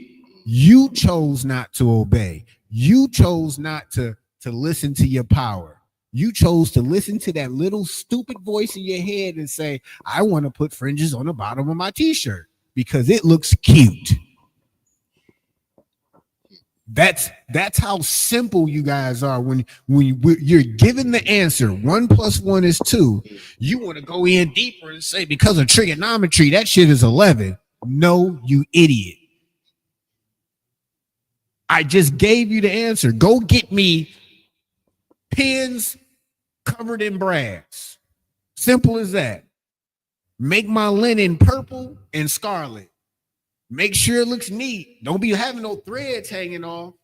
You chose not to obey. You chose not to listen to your power. You chose to listen to that little stupid voice in your head and say, I want to put fringes on the bottom of my t-shirt because it looks cute. That's how simple you guys are. When you're given the answer, 1 + 1 is 2. You want to go in deeper and say, because of trigonometry, that shit is 11. No, you idiot. I just gave you the answer. Go get me pins covered in brass. Simple as that. Make my linen purple and scarlet. Make sure it looks neat. Don't be having no threads hanging off.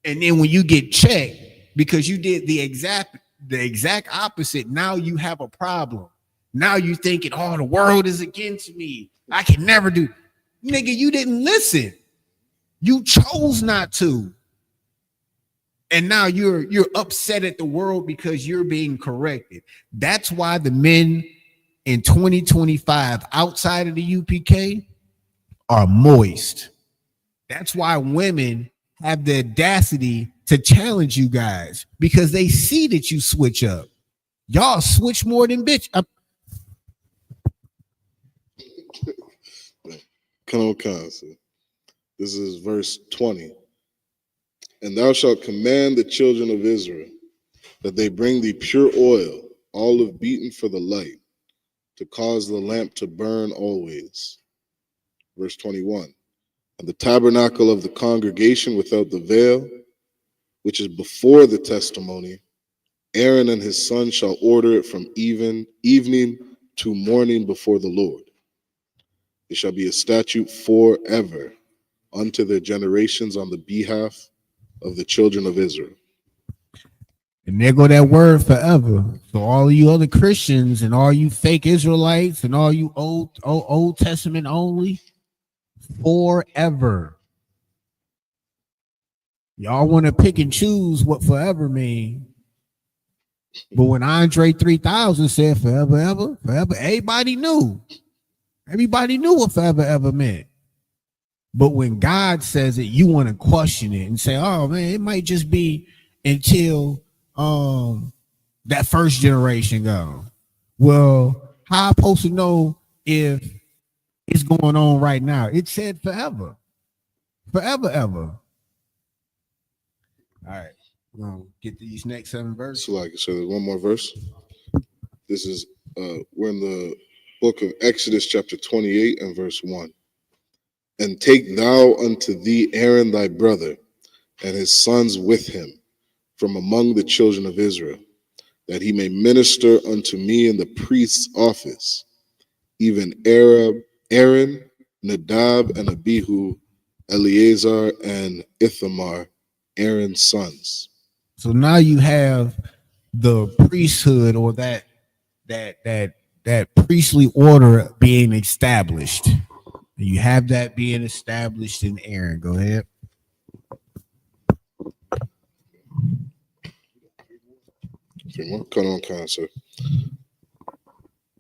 And then when you get checked because you did the exact opposite, now you have a problem. Now you thinking, oh, the world is against me. I can never do. Nigga, you didn't listen. You chose not to. And now you're upset at the world because you're being corrected. That's why the men in 2025 outside of the UPK are moist. That's why women have the audacity to challenge you guys, because they see that you switch up. Y'all switch more than bitch. This is verse 20. And thou shalt command the children of Israel that they bring thee pure oil, olive beaten for the light, to cause the lamp to burn always. Verse 21. And the tabernacle of the congregation without the veil, which is before the testimony, Aaron and his sons shall order it from evening to morning before the Lord. It shall be a statute forever unto their generations on the behalf of the children of Israel. And there go that word forever. So all of you other Christians and all you fake Israelites and all you Old Testament only, forever. Y'all want to pick and choose what forever mean. But when Andre 3000 said forever, ever, forever, everybody knew. Everybody knew what forever, ever meant. But when God says it, you want to question it and say, oh man, it might just be until that first generation go. Well, how I supposed to know if it's going on right now? It said forever. Forever, ever. All right. We're gonna get these next 7 verses. So there's one more verse. This is we're in the book of Exodus, chapter 28 and verse 1. And take thou unto thee Aaron thy brother, and his sons with him, from among the children of Israel, that he may minister unto me in the priest's office, even Aaron, Nadab, and Abihu, Eleazar, and Ithamar, Aaron's sons. So now you have the priesthood, or that priestly order being established. You have that being established in Aaron. Go ahead. Cut on cancer.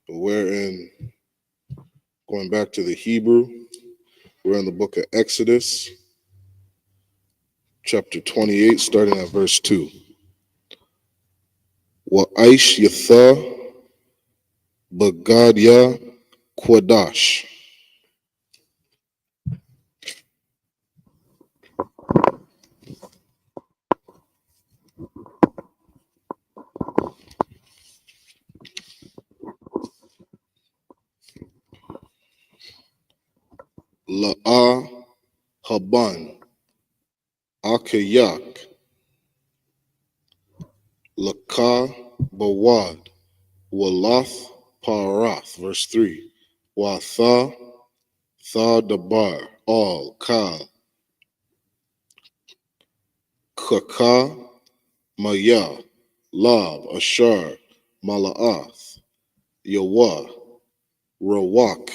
Going back to the Hebrew, we're in the book of Exodus, chapter 28, starting at verse 2. Wa'aish yatha bagadya kwadash. La'a haban akayak laka bawad walath parath. Verse 3. Watha tha dabar all ka kaka maya lab ashar malaath yawa rawak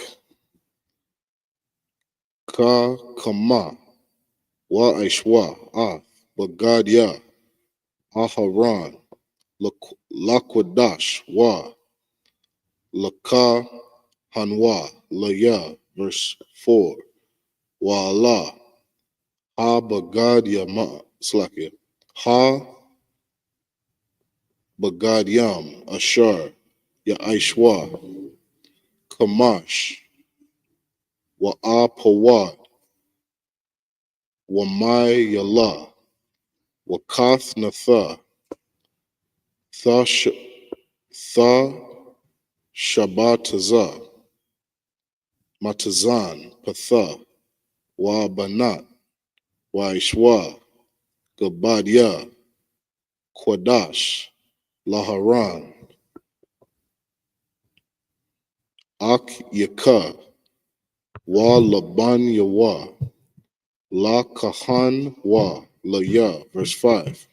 ka kama wa aishwa ath bagadia aharan lakwadash wa laka hanwa laya. Verse 4. Wa Allah ha bagadia ma slakia ha bagadiam ashar ya aishwa kamash wa apawad wa mai yala wa kath natha tha shabataza matazan patha wa banat wa ishwa gabadia kwadash laharan ak yaka wa laban yawa la kahan wa la ya. Verse 5.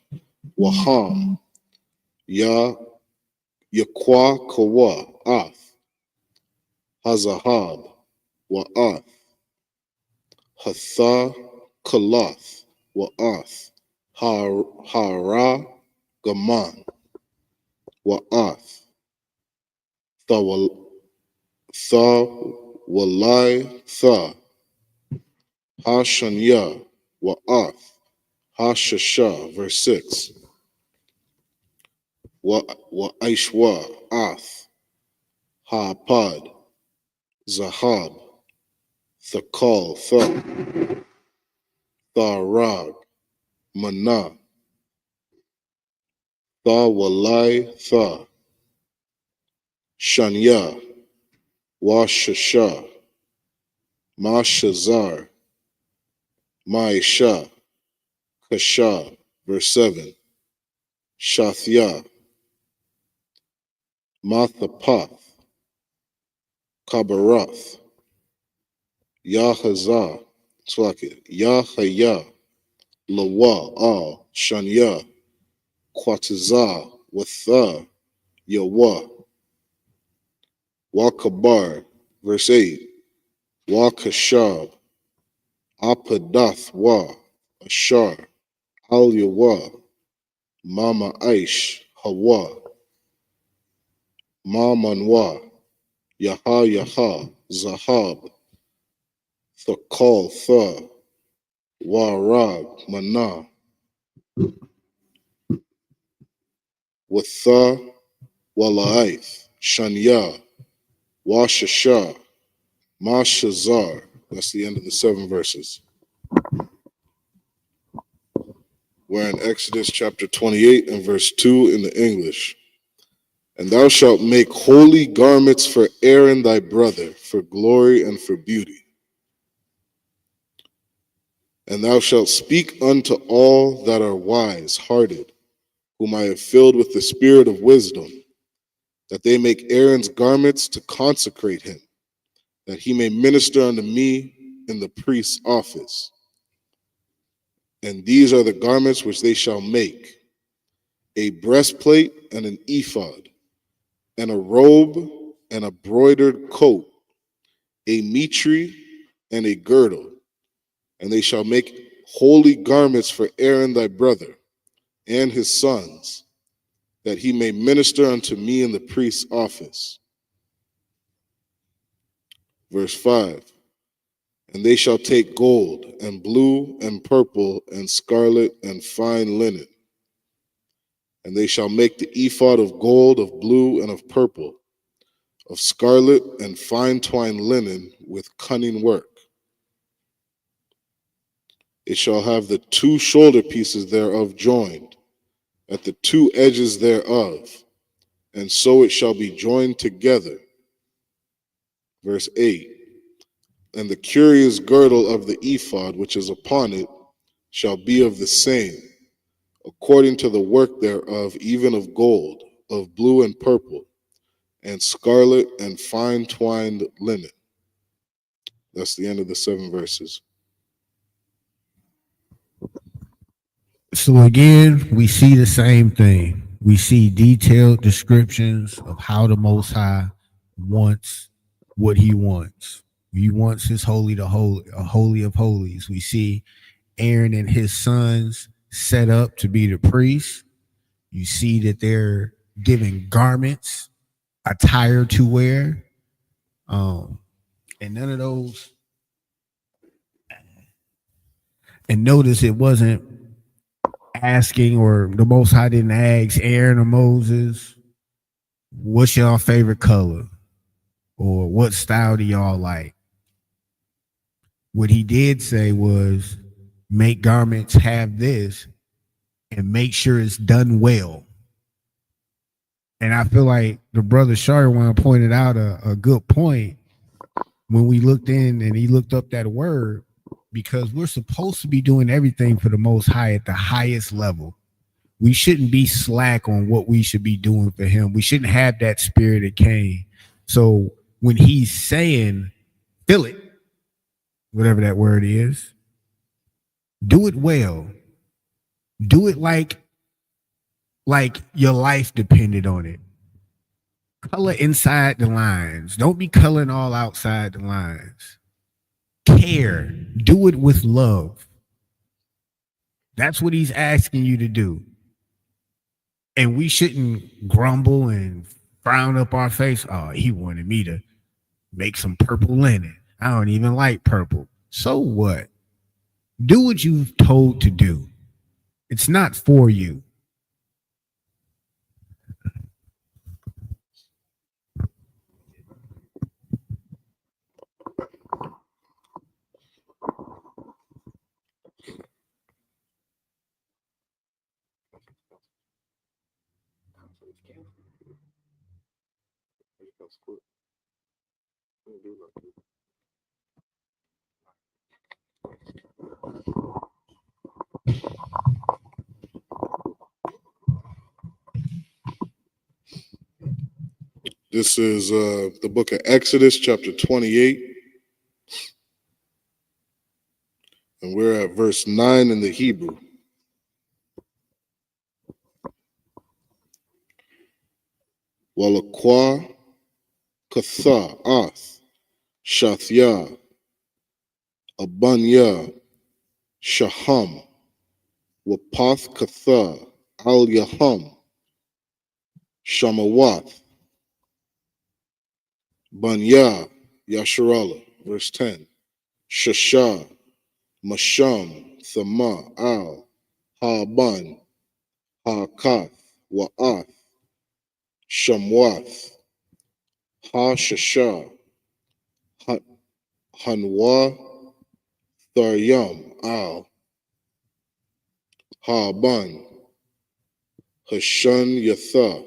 Waham ya yakwa kawa ath hazahab wa ath hatha kalath wa ath hara gaman wa ath walai tha hashanya wa ath hashasha. Verse 6. Wa aishwa ath ha'apad zahab thakal tharag mana walai tha shanya wa shasha mashazar maisha kasha. Verse 7. Shathya Mathapath Kabarath Yahaza Yahaya Lawa Al Shanya Kwataza Watha Yawa Wakabar. Verse 8. Wakashab Apadath Wa Ashar Al Yawa, Mama Aish, Hawa, Ma Manwa, Yaha Yaha, Zahab, Thakal Tha, Warab, Mana, Watha, Walaith, Shanya, Washasha, Mashazar. That's the end of the 7 verses. We're in Exodus chapter 28 and verse 2 in the English. And thou shalt make holy garments for Aaron thy brother, for glory and for beauty. And thou shalt speak unto all that are wise-hearted, whom I have filled with the spirit of wisdom, that they make Aaron's garments to consecrate him, that he may minister unto me in the priest's office. And these are the garments which they shall make: a breastplate and an ephod, and a robe and a broidered coat, a mitre and a girdle. And they shall make holy garments for Aaron thy brother and his sons, that he may minister unto me in the priest's office. Verse 5. And they shall take gold and blue and purple and scarlet and fine linen. And they shall make the ephod of gold, of blue, and of purple, of scarlet and fine twined linen with cunning work. It shall have the 2 shoulder pieces thereof joined, at the 2 edges thereof, and so it shall be joined together. Verse 8. And the curious girdle of the ephod which is upon it shall be of the same, according to the work thereof, even of gold, of blue and purple, and scarlet and fine twined linen. That's the end of the 7 verses. So again, we see the same thing. We see detailed descriptions of how the Most High wants what he wants. He wants his holy to holy, a holy of holies. We see Aaron and his sons set up to be the priests. You see that they're given garments, attire to wear, and none of those. And notice it wasn't asking, or the Most High didn't ask Aaron or Moses, what's your favorite color? Or what style do y'all like? What he did say was, make garments have this and make sure it's done well. And I feel like the brother Sharwan pointed out a good point when we looked in and he looked up that word, because we're supposed to be doing everything for the Most High at the highest level. We shouldn't be slack on what we should be doing for him. We shouldn't have that spirit of Cain. So when he's saying, fill it, whatever that word is, do it well. Do it like your life depended on it. Color inside the lines. Don't be coloring all outside the lines. Care. Do it with love. That's what he's asking you to do. And we shouldn't grumble and frown up our face. Oh, he wanted me to make some purple linen. I don't even like purple. So what? Do what you're told to do. It's not for you. This is the book of Exodus, chapter 28. And we're at verse 9 in the Hebrew. Walakwa Katha Ath Shathya Abanya Shaham Wapath Katha, Al Yaham, Shamawath, Banya, Yasharala, verse 10. Shasha, Masham, Thama, Al, Ha-ban, Ha-kath, Wa'ath, Shamwath, Ha-shasha, Hanwa, Tharyam, Al, Ha-ban, Hashan Yatha,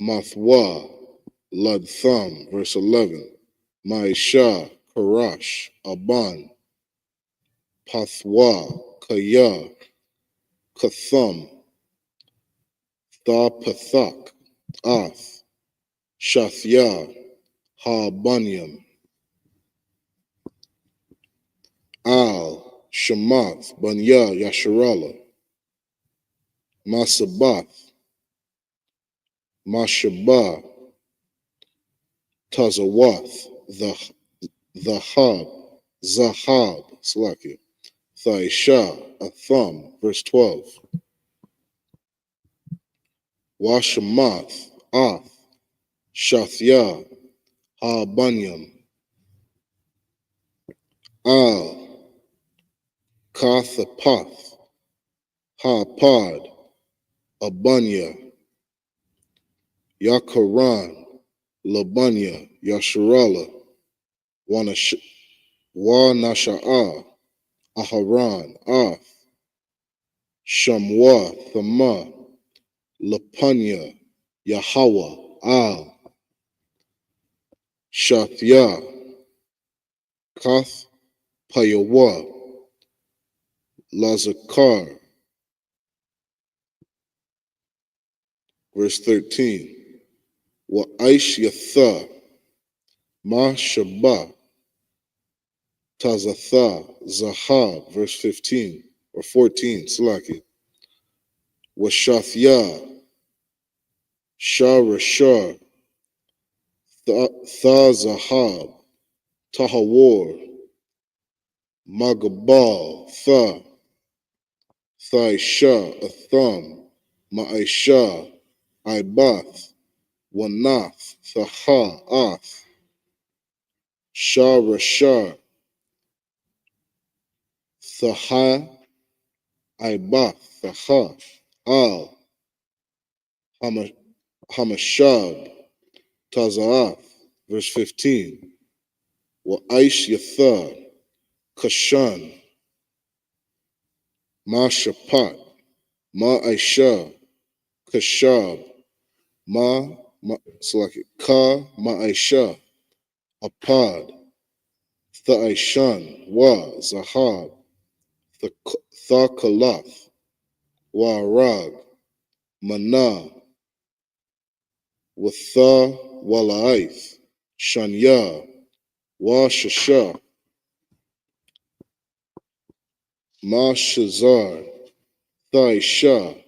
Mathwa, Ladtham, verse 11. Maisha, Karash, Aban, Pathwa, Kaya, Katham, Thapathak, Ath, Shathya, Ha-banyam, Al, Shamath, Banya, Yasharala, Masabath, Mashabah, Tazawath, Zahab, Salakia, Thaisha, Atham, verse 12. Washamath, Ath, Shathya, Ha-banyam, Al, Kathapath, Ha-pod, Abanya, Yakaran, Labanya, Yasharala, Wanasha'a, Aharan, Ath, Shamwa, Thama, Lapanya, Yahweh, Al, Shathya, Kath, Payawa, Lazakar, verse 13. Wa'aish Yatha, Ma Shabah, Tazatha, Zahab, verse 15 or 14, Salaki. Washathya, Sharashar, Thazahab, Tahawar, Magabal, Thaisha, Atham, Ma'aisha, Ibath, Wanath, Thaha, Ath, Sharashar, Thaha, Ibath, Thaha, Al, Hamashab, Tazaath, verse 15. Wa'aish Yatha, Kashan, Mashapat, Ma'aisha, Kashab, Salaki, Ka, Ma'aisha, Apad, Tha'aishan, Wa, Zahab, Thakalath, Wa Rag, Mana, Watha, Wala'ith, Shanya, Wa Shasha, Ma Shazar, Thaisha,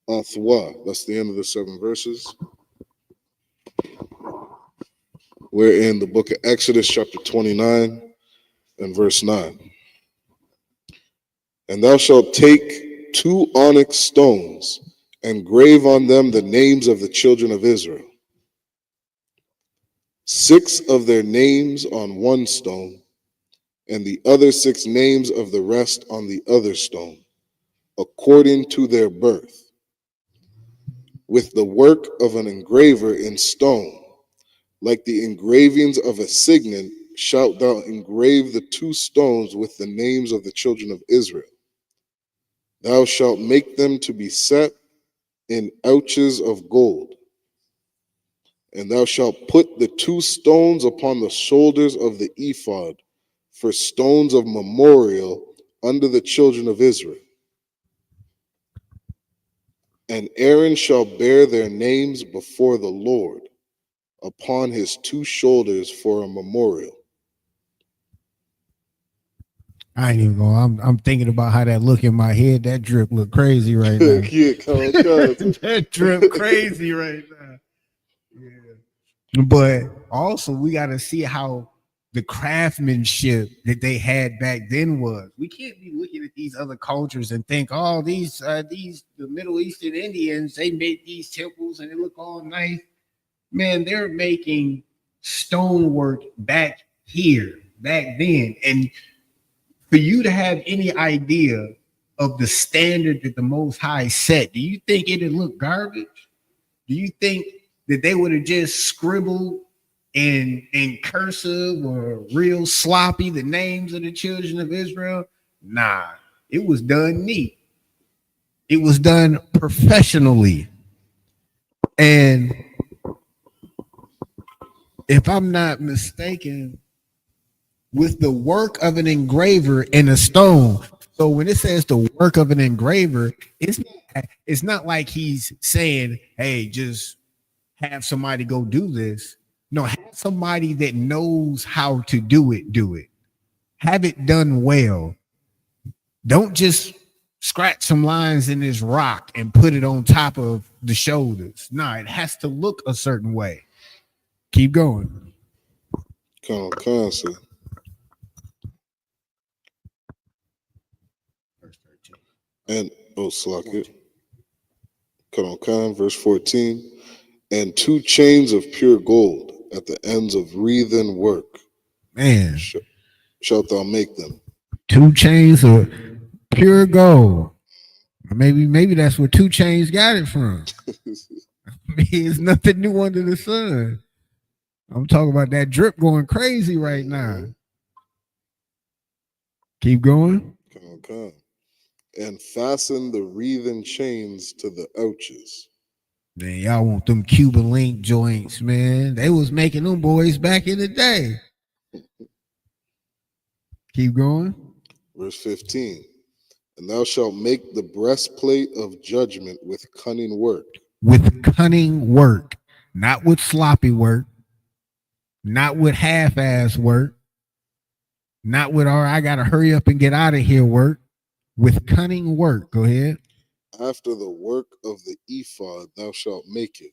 Athwa. That's the end of the 7 verses. We're in the book of Exodus, chapter 29, and verse 9. And thou shalt take 2 onyx stones and grave on them the names of the children of Israel, 6 of their names on one stone, and the other 6 names of the rest on the other stone, according to their birth, with the work of an engraver in stone. Like the engravings of a signet, shalt thou engrave the 2 stones with the names of the children of Israel. Thou shalt make them to be set in ouches of gold. And thou shalt put the 2 stones upon the shoulders of the ephod for stones of memorial under the children of Israel. And Aaron shall bear their names before the Lord upon his 2 shoulders for a memorial. I ain't even going. I'm thinking about how that look in my head. That drip look crazy right now. Yeah, come on. That drip crazy right now. Yeah. But also we got to see how the craftsmanship that they had back then was. We can't be looking at these other cultures and think, oh, these the Middle Eastern Indians, they made these temples and they look all nice. Man, they're making stonework back here, back then. And for you to have any idea of the standard that the Most High set, do you think it'd look garbage? Do you think that they would have just scribbled in cursive or real sloppy the names of the children of Israel? Nah, it was done neat. It was done professionally. And if I'm not mistaken, with the work of an engraver in a stone. So when it says the work of an engraver, it's not like he's saying, hey, just have somebody go do this. No, have somebody that knows how to do it. Have it done well. Don't just scratch some lines in this rock and put it on top of the shoulders. No, it has to look a certain way. Keep going. Constantly. And slack it. Verse 14. And 2 chains of pure gold at the ends of wreathen work. Man, shalt thou make them. 2 chains of pure gold. Maybe that's where 2 Chainz got it from. It's nothing new under the sun. I'm talking about that drip going crazy right now. Keep going. Come. And fasten the wreathen chains to the ouches. Man, y'all want them Cuban link joints, man. They was making them boys back in the day. Keep going. Verse 15. And thou shalt make the breastplate of judgment with cunning work. With cunning work. Not with sloppy work. Not with half-ass work. Not with, all right, I got to hurry up and get out of here work. With cunning work. Go ahead. After the work of the ephod, thou shalt make it.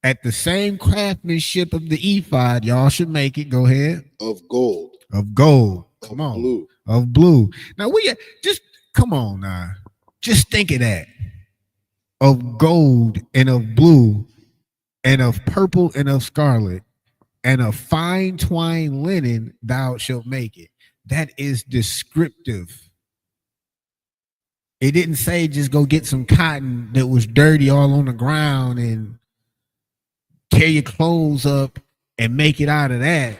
At the same craftsmanship of the ephod, y'all should make it. Go ahead. Of gold. Of gold. Come on. Blue. Of blue. Now, just come on now. Just think of that. Of gold and of blue and of purple and of scarlet and of fine twined linen, thou shalt make it. That is descriptive. It didn't say just go get some cotton that was dirty all on the ground and tear your clothes up and make it out of that.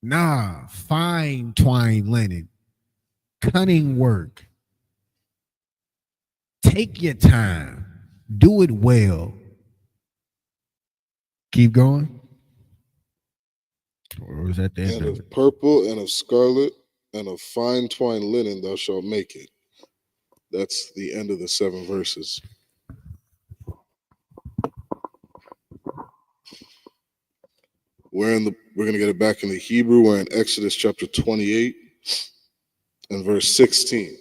Nah, fine twined linen, cunning work. Take your time. Do it well. Keep going. Or was that the end and of of it? Purple and of scarlet and of fine twined linen thou shalt make it. That's the end of the 7 verses. We're going to get it back in the Hebrew. We're in Exodus chapter 28 and verse 16.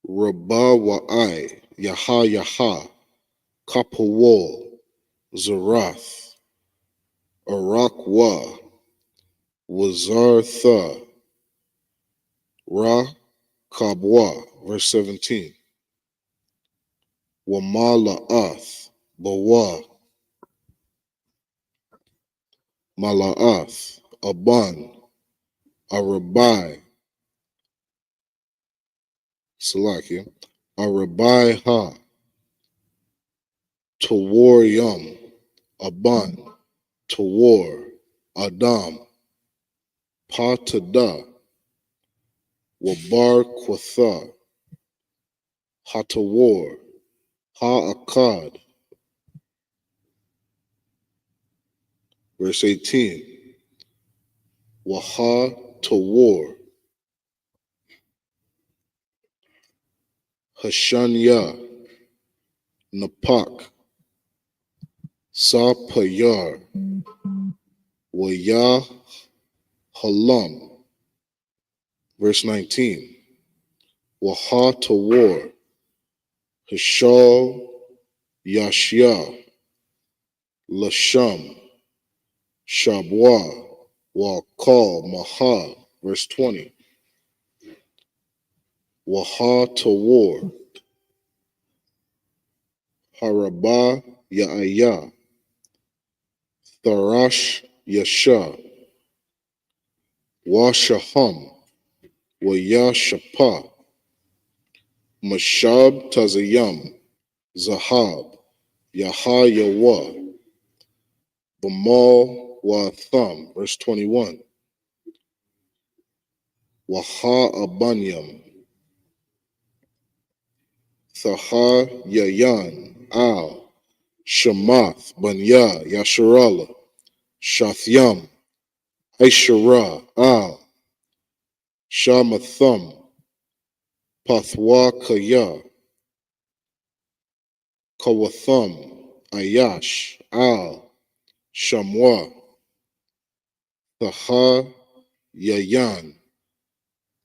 Rabah wa'ai, Yaha, Kapawol, Zarath, Arakwa, Wazartha, Ra, Kabwa, verse 17. Wamala'ath, Bawa, Mala'ath, Aban, Arabai, Salakia, Arabai Ha, Tawar Yum, Aban, Tawar, Adam, Patada, Wabar Quatha, Hatawar, Ha-Akkad. Verse 18. Waha Tawar, Hashanya, Napak, Sa-Payar, Waya Halam. Verse 19. Waha to war, Hashal Yashya, Lasham, Shabwa, Wakal, Maha, verse 20. Waha to war, Harabah Ya'aya, Tharash Yasha, Washaham, Wayashapa, Mashab Tazayam, Zahab, Yaha Yawa, Bamal Wa Thum, verse 21. Waha Abanyam, Thaha Yayan, Al, Shamath, Banya, Yasharala, Shathyam, Aishara, Al, Shamathum, Pathwa Kaya, Kawathum, Ayash, Al, Shamwa, Thaha Yayan,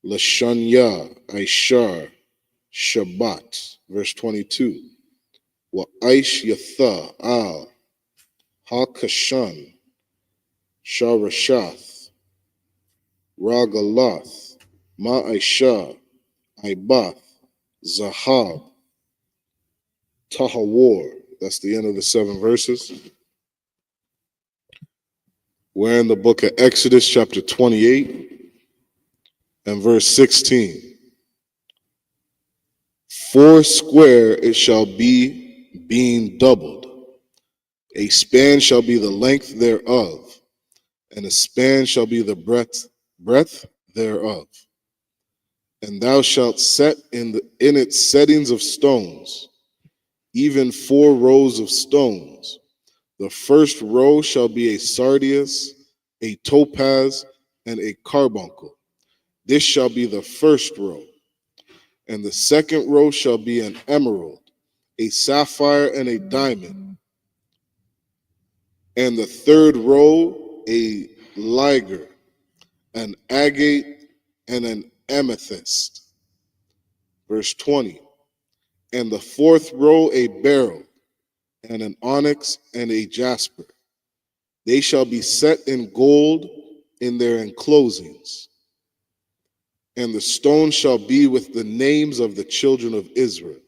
Lashanya, Aishar, Shabbat, verse 22. Wa Aish Yatha, Al, Ha-Kashan, Sharashath, Ragalath, Ma'aisha, Ibath, Zahab, Tahawar. That's the end of the 7 verses. We're in the book of Exodus, chapter 28, and verse 16. 4 square it shall be, being doubled. A span shall be the length thereof, and a span shall be the breadth thereof. And thou shalt set in its settings of stones, even 4 rows of stones. The first row shall be a sardius, a topaz, and a carbuncle. This shall be the first row. And the second row shall be an emerald, a sapphire, and a diamond. And the third row a liger, an agate, and an amethyst. Verse 20. And the fourth row a beryl, and an onyx, and a jasper. They shall be set in gold in their enclosings. And the stone shall be with the names of the children of Israel,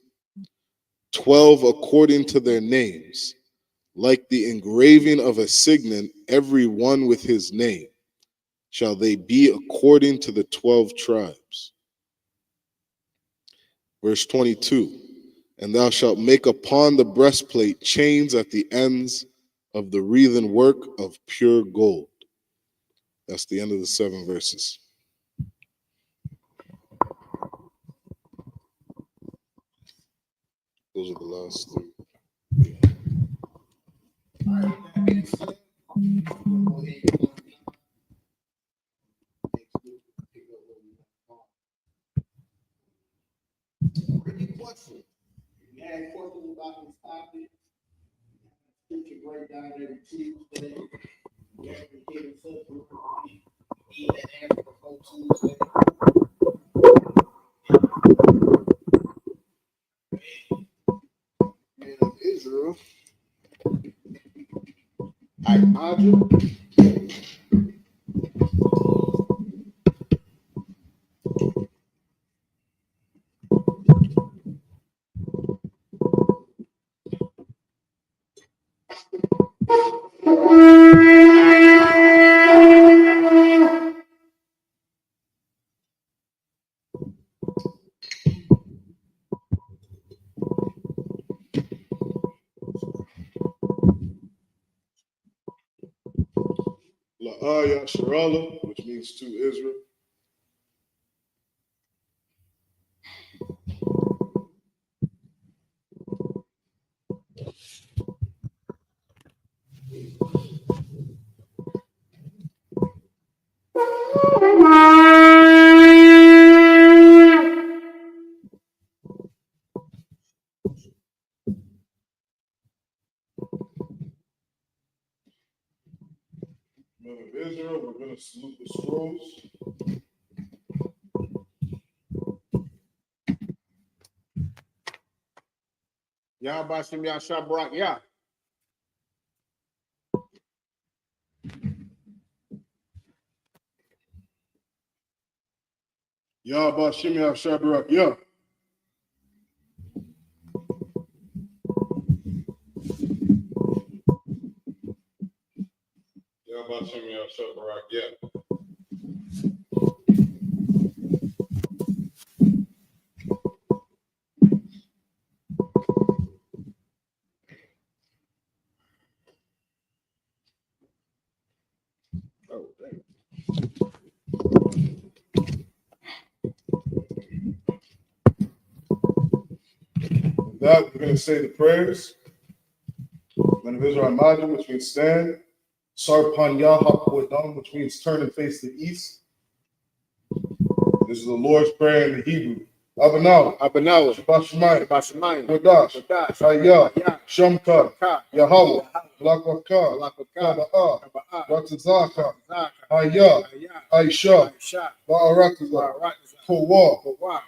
12 according to their names, like the engraving of a signet, every one with his name, shall they be according to the 12 tribes. Verse 22. And thou shalt make upon the breastplate chains at the ends of the wreathen work of pure gold. That's the end of the 7 verses. Those are the last 3. Any questions? You had questions about this topic? Scripture breakdown every Tuesday. We have been getting something. We need to answer before Tuesday. Man of Israel, Elijah. La'aya Sharala, which means to Israel. Men of Israel, we're going to salute the scrolls. Yahabashim Yahshua Barak Yah. Yahba Shimmy Shabarak, yeah. Yahba Shimmy Shabarak, yeah. Oh, dang. With that, we're going to say the prayers. When the Israel Imagine, which means stand. Sarpanya Hakwodam, which means turn and face the east. This is the Lord's Prayer in the Hebrew. Abanaw, Shabbat Shemayim, Kodash, Hayah, Shamka, Yahweh, Lakwaka, Taba'ah, Ratazaka, Hayah, Aisha, Ba'arakaza, Kowa,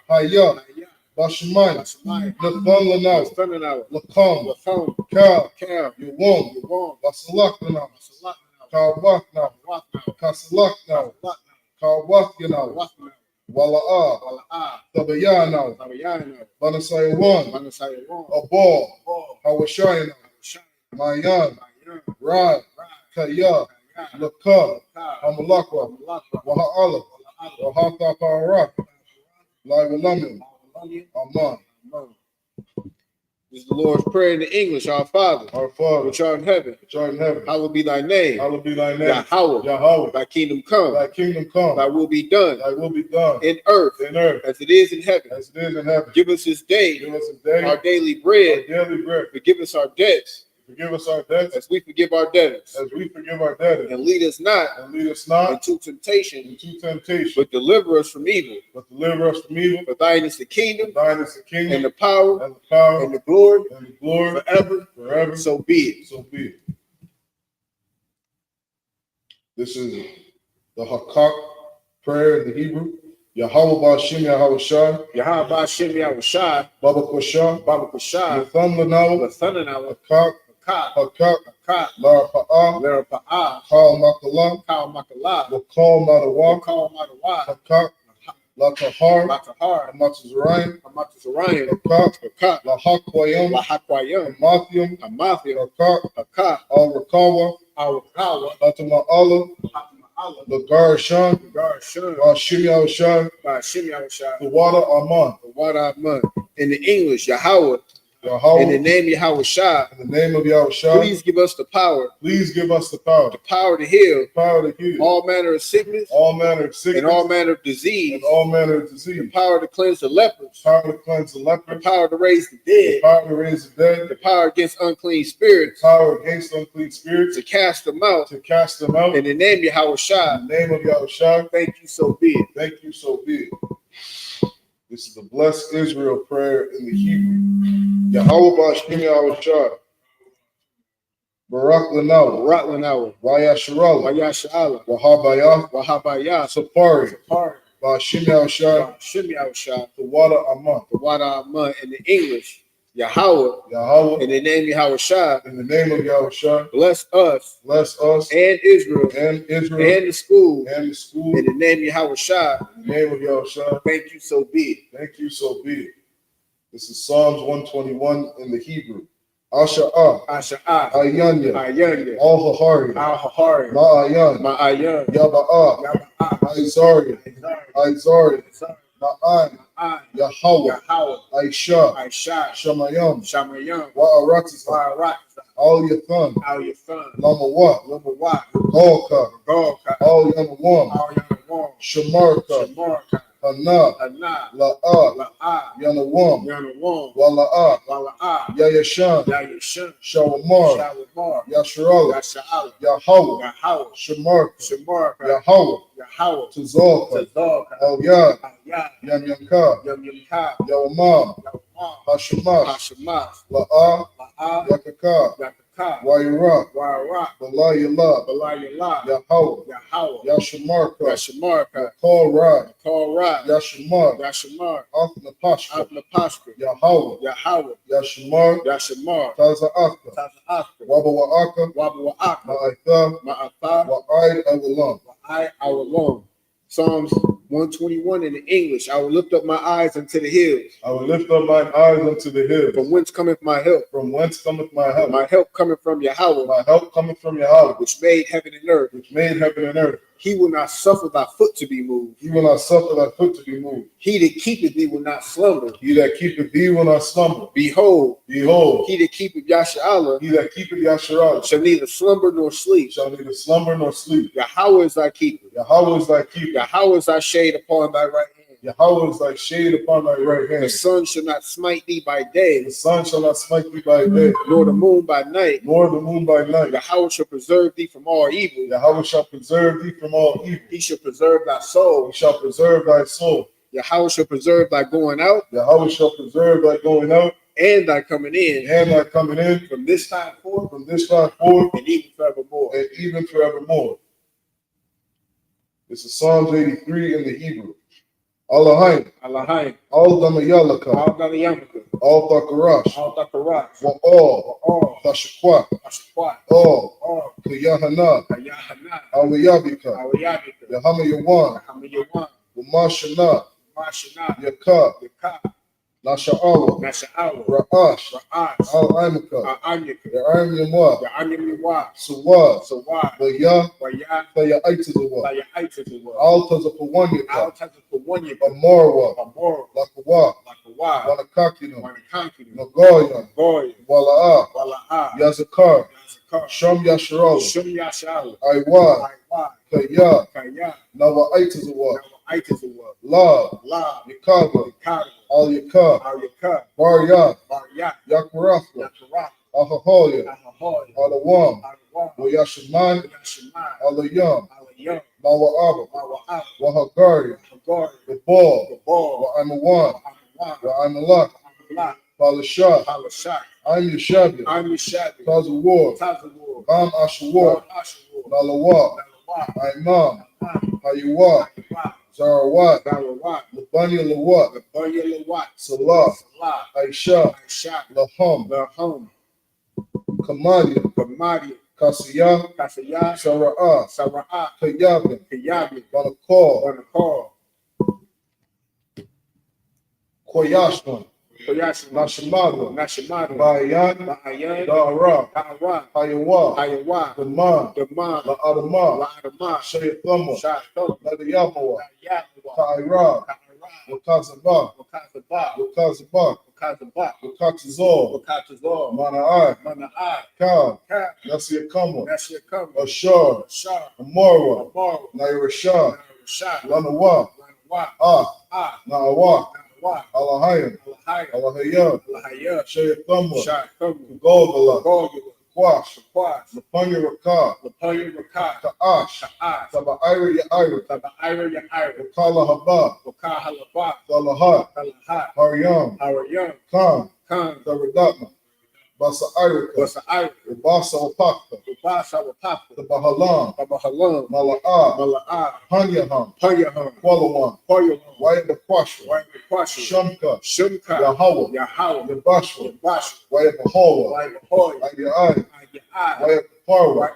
Hayah, Bashemayim, Nathan Lanaw, Lakam, Kal, Yawam, Basalak Lanaw, Kawak now, Kasalak now, Kawak now, Wala'ah, Tabaya now, Banasaya one, Abal, Hawashaya now, Mayan, Rad, Kaya, Laka, Hamalakwa, Waha'ala, Wahata Parak, Laivalamim, Aman. This is the Lord's Prayer in the English. Our Father, which art in heaven, hallowed be thy name. Yahweh, thy kingdom come. Thy will be done. In earth, as it is in heaven. Give us this day our daily bread. Forgive us our debts. As we forgive our debtors. And lead us not into temptation. But deliver us from evil. For thine is the kingdom. And the power. And the glory. Forever. So be it. This is the Hakak prayer in the Hebrew. Yahweh Ba'Shem Yahweh Shai. Yahweh Shem Yahushai. Baba Kosha. Nathan Lanaw. Hakak. Lara Pa'ah. Kal Makala. Wakal Madawa. Hakak. Latahar. Hamatazarayim. Hakak. Lahakwayim. Hamathium. Hakak. Al Rakawa. Latama Allah. The Garshan, Bashim Yahushai, the water Aman. In the English, Yahweh. In the name Yahushai. In the name of Yahushai. Please give us the power. The power to heal. All All manner of sickness. And all manner of disease. The power to cleanse the lepers. The power to raise the dead. The power against unclean spirits. To cast them out. In the name Yahushai. Thank you, so be it. This is the Blessed Israel prayer in the Hebrew. Yahweh Ba'Shem Yahushai. Barak Lanaw. Vayasharala. Wahabayah. Sapari. Ba'Shem Yahushai. The water Aman. In the English, Yahweh. In the name Yahushai. In the name of Yahushai. Bless us. And Israel. And the school. In the name Yahushai. In the name of Yahushai. Thank you, so be it. This is Psalms 121 in the Hebrew. Asha'ah. Ayanya. Al-Hahari. Ma'ayan. Yaba'ah. Izari. Ma'an. Yahweh. Aisha. Shamayam. Wa'aratza. Al Yathan. Lamawat. Golka. Al Yanawam. Shamarka. Hana. La'ah. Yanawam. Wala'ah. Yayashan. Shawamar. Yasharala. Yahweh. Shamarka. Yahweh. Tazalka. Al Yad. Yamyamka. Yawamam. Hashemah. La'ah. Yakaka. Wayra, Wayra, Balayala, Balayala, Yahweh, Yahweh, Yashamarka, Yashamarka, Yakorra, Korah, Yashamar, Yashamar, Athnapashka, Athnapashka, Yahweh, Yahweh, Yashamar, Yashamar, Tazaaka, Taza'aka, Wabawaaka, Wabu'aka, Ma'atha, Ma'atha, Wa'aid Awalam. I alone. Psalms 121 in the English. I will lift up my eyes unto the hills. I will lift up mine eyes unto the hills. From whence cometh my help? From whence cometh my help? My help cometh from Yahweh, My help cometh from Yahweh, which made heaven and earth. which made heaven and earth. He will not suffer thy foot to be moved. He will not suffer thy foot to be moved. He that keepeth thee will not slumber. He that keepeth thee will not slumber. Behold, Behold, he that keepeth Yasha'Allah he that keepeth Yasharah shall neither slumber nor sleep. shall neither slumber nor sleep. Yahweh is thy keeper. Yahweh is thy keeper. Yahweh is thy shade upon thy right hand. Yahweh is thy shade upon thy right The hand. sun shall not smite thee by day, The sun shall not smite thee by day, nor the moon by night. nor the moon by night. Yahweh shall preserve thee from all evil. Yahweh shall preserve thee from all evil. He shall preserve thy soul. He shall preserve thy soul. Yahweh shall preserve thy going out Yahweh shall preserve thy going out and thy coming in and thy coming in from this time forth from this time forth and even forevermore. and even forevermore. This is Psalms 83 in the Hebrew. Allahayim, Allahayim, Al Damayalaka, all Galayamaka, Al Thakarash, all Dakarash, Wa All, all Thashakwa, Ashquat, All, Kayahana, Kayahana, Awiyabika, Awayabika, Yahama Yawan, Hamayawan, Umashana, Mashana, Yaka, Yaka, Nasha'awa, Nasha'awa, Ra'ash, Ra'ash, Al Aimaka, Anyaka, Ya'am Yamwa, Ya'anyamiwa, Suwa, Sawa, Baya, Waya, Thaya Aitazawa, Laya Aitazawa, Al Tazapawanyaka, Altazapawanyaka, Amarwa, Amor, Lakawa, Lakawa, Wanakakino, Wanakankino, Nagoya, Goy, Wala'a, Wala'a, Yazakar, Yazakar, Sham Yasharala, Shum Yashal, Aiwa, Aiwa, Kaya, Kaya, Nawa Aitazawa, Aitazawa, La, La, Yakaba, Yakada, Al Yaka, Aryaka, Barya, Baryak, Yakarafa, Yakarak, Ahahoya, Ahahoy, Alawam, Alawam, Wayashaman, Yashaman, Alayam, Alayam, Mawa'aba, Mawa'ab, Wahagari, Hagari, the ball, the ball, Wa'amawan, Amawan, Wa'amalak, Amalak, Palashah, Palashak, I'm Yashabi, I'm Yishabi, Tazawar, Tazawar, Bam Ashawar, Ashawar, Nalawa, Nalawa, Imam, Amam, Hayuwa, Aywa, Zarawat, Zarawat, Labani Lawat, Labarya Lawat, Salah, Salah, Aisha, Aisha, Laham, Lahom, Kamadia, Kamadi, Kasiyah, Kasaya, Sara'ah, Sara'ah, Kayabin, Kayabi, Balakal, Banakar, Koyashman, Koyashi, Nashimado, Nashimado, Bayan, Ba'ayan, Da'ara, Da'awa, Hayawa, Hayawa, Daman, Daman, La'adama, La'adama, Shayathama, Sha'atham, Nadayamawa, Yahwa, Ka'ira, Ka'ira, Wakazaba, Wakazaba, Wakazaba, Wakazaba, Wakatazor, Wakatazor, Mana'ai, Mana'ai, Ka, Ka, Nasiyakama, Nashiyakam, Ashar, Shah, Amarwa, Amar, Nairashah, Shah, Lanawa, Lanwa, Ah, Na'awa, Nawa, Alahayim, Alahaya, Alahayah, Alahaya, Shayathama, Sha'atham, Golgala, Golgula, Kwash, Kwash, Lapanya Rakah, Lapaya Rakah, Ka'ash, Ka'ash, Taba'ira Ya'ira, Taba'ira Ya'ira, Wakala Haba, Wakahalaba, Salahat, Talahat, Haryam, Harayam, Khan, Khan, Taradatma, Basa Irika, Wasa'ir, Basa Opakta, Ubasa Wapapa, the Bahalam, Babahalam, Mala'ah, Mala'ah, Hanyaham, Payaham, Qualawan, Poyam, Wayaba Kwashra, Wayakwasha, Shumka, Shumka, Yahweh, Yahweh, Yabashra, Yabash, Wayaba Hawa, Wayahoy, Ayai, Ayai, Wayaba Parwa,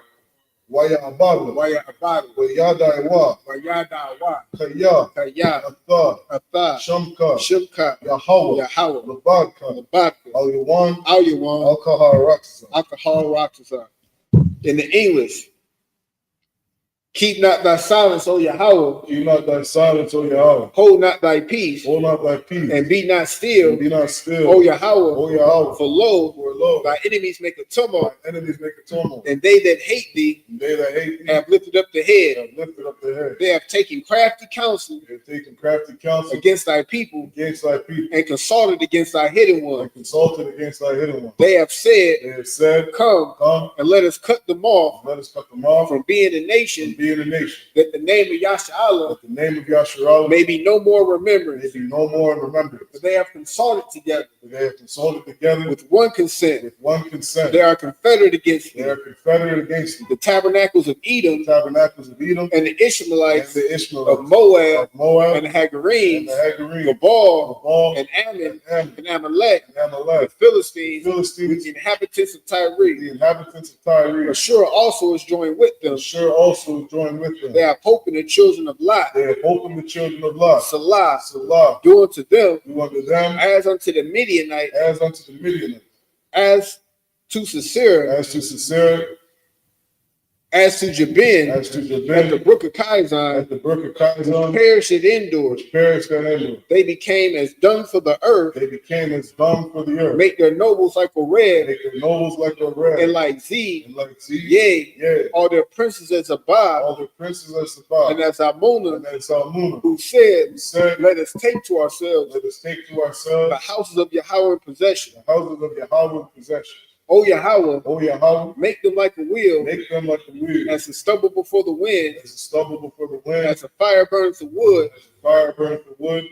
Wayababa, Wayabadu, Wayadaiwa, Wayadawa, Kaya, Kaya, Atha, Atha, Shumka, Shimka, Yahweh, Yahweh, Labadka, Labaka, Al-Yawan, Al-Yawan, Al-Kahar Alcohol Rocks. In the English, keep not thy silence, O Yahweh. Keep not thy silence, O Yahweh. Hold not thy peace, Hold not thy peace, and be not still, and be not still, O Yahweh. O Yahweh. For lo, Lo, thy enemies make a tumult, thy enemies make a tumult, and they that hate thee and they that hate thee have lifted up the head. have lifted up their head. They have taken crafty counsel They have taken crafty counsel against thy people, against thy people, and consulted against thy hidden and one. consulted against thy hidden one. They have said, They have said, Come Come, and let us cut them off let us cut them off from being a from nation, being a nation, that the name of Yasha'Allah that the name of Yasharah may be no more may remembrance. be no more in remembrance. But they have consulted together They have consulted together with one consent consent. With one consent. They are confederate against They me. are confederate against me. The tabernacles of Edom, The tabernacles of Edom, and the Ishmaelites, and the Ishmaelites of Moab, Moab, and the Hagarenes, and the Hagarenes, Gabal, Gabal, and Ammon, and and Amalek, and Amalek, the Philistines, the Philistines, with the inhabitants of Tyre. the inhabitants of Tyre. Ashur also is joined with them. Ashur also joined with them. They have hope in the children of Lot. They have opened the children of Lot. Salah, Salah, do unto them do unto them as unto the Midianites, as unto the Midianites, as to Sisera, as to Sisera, as to Jabin, as to at the Jabin, brook of Kizon, at the brook of Kizon, perished at Endor. which perished at Endor. They became as dung for the earth, They became as dung for the earth. make their nobles like a red, Make their nobles like a red, and like Z, and like Z, yea, all their princes as Abab, all the princes of Sabbath, and as Amunah, and as Salmuna, who said, said, let us take to ourselves let us take to the ourselves houses of Yahweh in possession. the houses of Yahweh in possession. O Yahweh, O Yahweh, make them like a wheel, make them like a wheel, as a stubble before the wind, as a stubble before the wind, as a fire burns the wood, as a fire burneth the wood,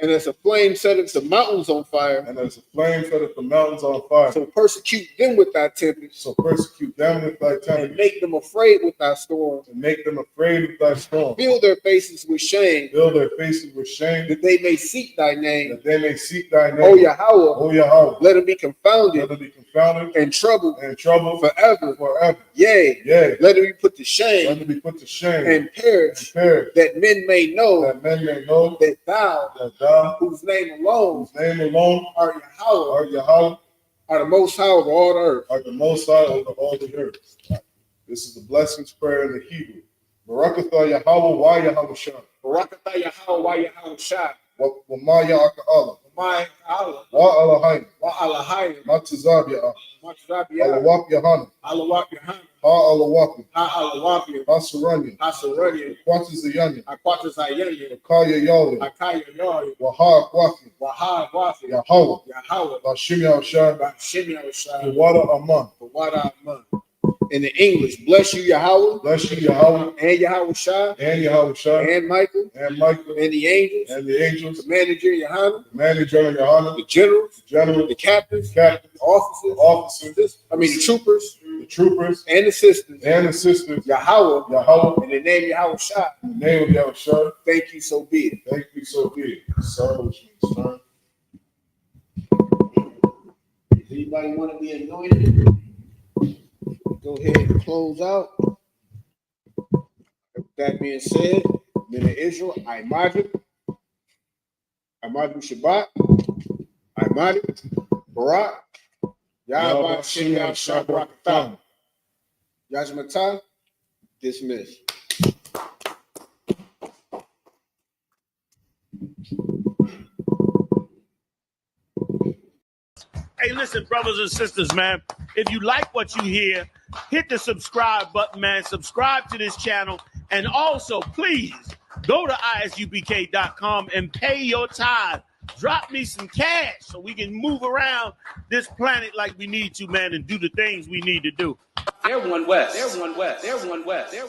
and as a flame setteth the mountains on fire. and as a flame setteth the mountains on fire. So persecute them with thy tempest, So persecute them with thy and tempest, make them afraid with thy storms. and make them afraid with thy storm. Fill their faces with shame, Fill their faces with shame, that they may seek thy name. that they may seek thy name. O Yahweh, O Yahweh, let them be confounded let them be confounded and troubled and troubled forever. forever. Yea, Yea, let them be put to let shame them be put to shame and perish, perish, that men may know that men may know that thou, that thou, whose name alone whose name alone art Yahweh, art Yahweh, are the most high of all the earth. art the most high over all the earth. This is the blessings prayer in the Hebrew. Barakatha Yahweh wa Yahweh Shah. Barakatah Yahweh, wa Yahweh Shah, Wa ma ya'aka Allah. my Allah, Wa Allahayim. wa Allahayim, Matizab ya'ah. Matzabiyah, Alawak Yahana. Alawak Yohanan, Ha Alawakim. Ha Alawabiyah, Ha Saranya. Hasaradiah, Quatizayanya. Aquatazayah, Kaya Yahweh. Akaya Yahweh, Wa Ha Aquakim. Waha Wafi, Yahweh. Yahweh, La Shimya Shah. Shimya Shah, Wada Aman. Wada Aman. In the English, bless you, Yahweh, Bless you, Yahweh, and Yahweh Shah, and Yahweh Shah, and Michael, and Michael, and the angels, and the angels, the manager, Yohanan, the manager, Yahana, the generals, the general, the captains, captains, the officers, officers, the troopers, the troopers, and the sisters, and the sisters, Yahweh, Yahweh, in the name of Yahweh Shah, in the name of Yahweh Shah, thank you, so be it. thank you, so be it. Sir, which means turn. Does anybody want to be anointed? Go ahead and close out. With that being said, men of Israel, Imadu Shabbat, Imadu, Barak, Yahweh Shem Yahshua Barakatah, Yajmatah, dismissed. Hey, listen, brothers and sisters, man. If you like what you hear, hit the subscribe button, man. Subscribe to this channel. And also, please go to ISUPK.com and pay your tithe. Drop me some cash so we can move around this planet like we need to, man, and do the things we need to do. They're one West. They're one West. They're one West. They're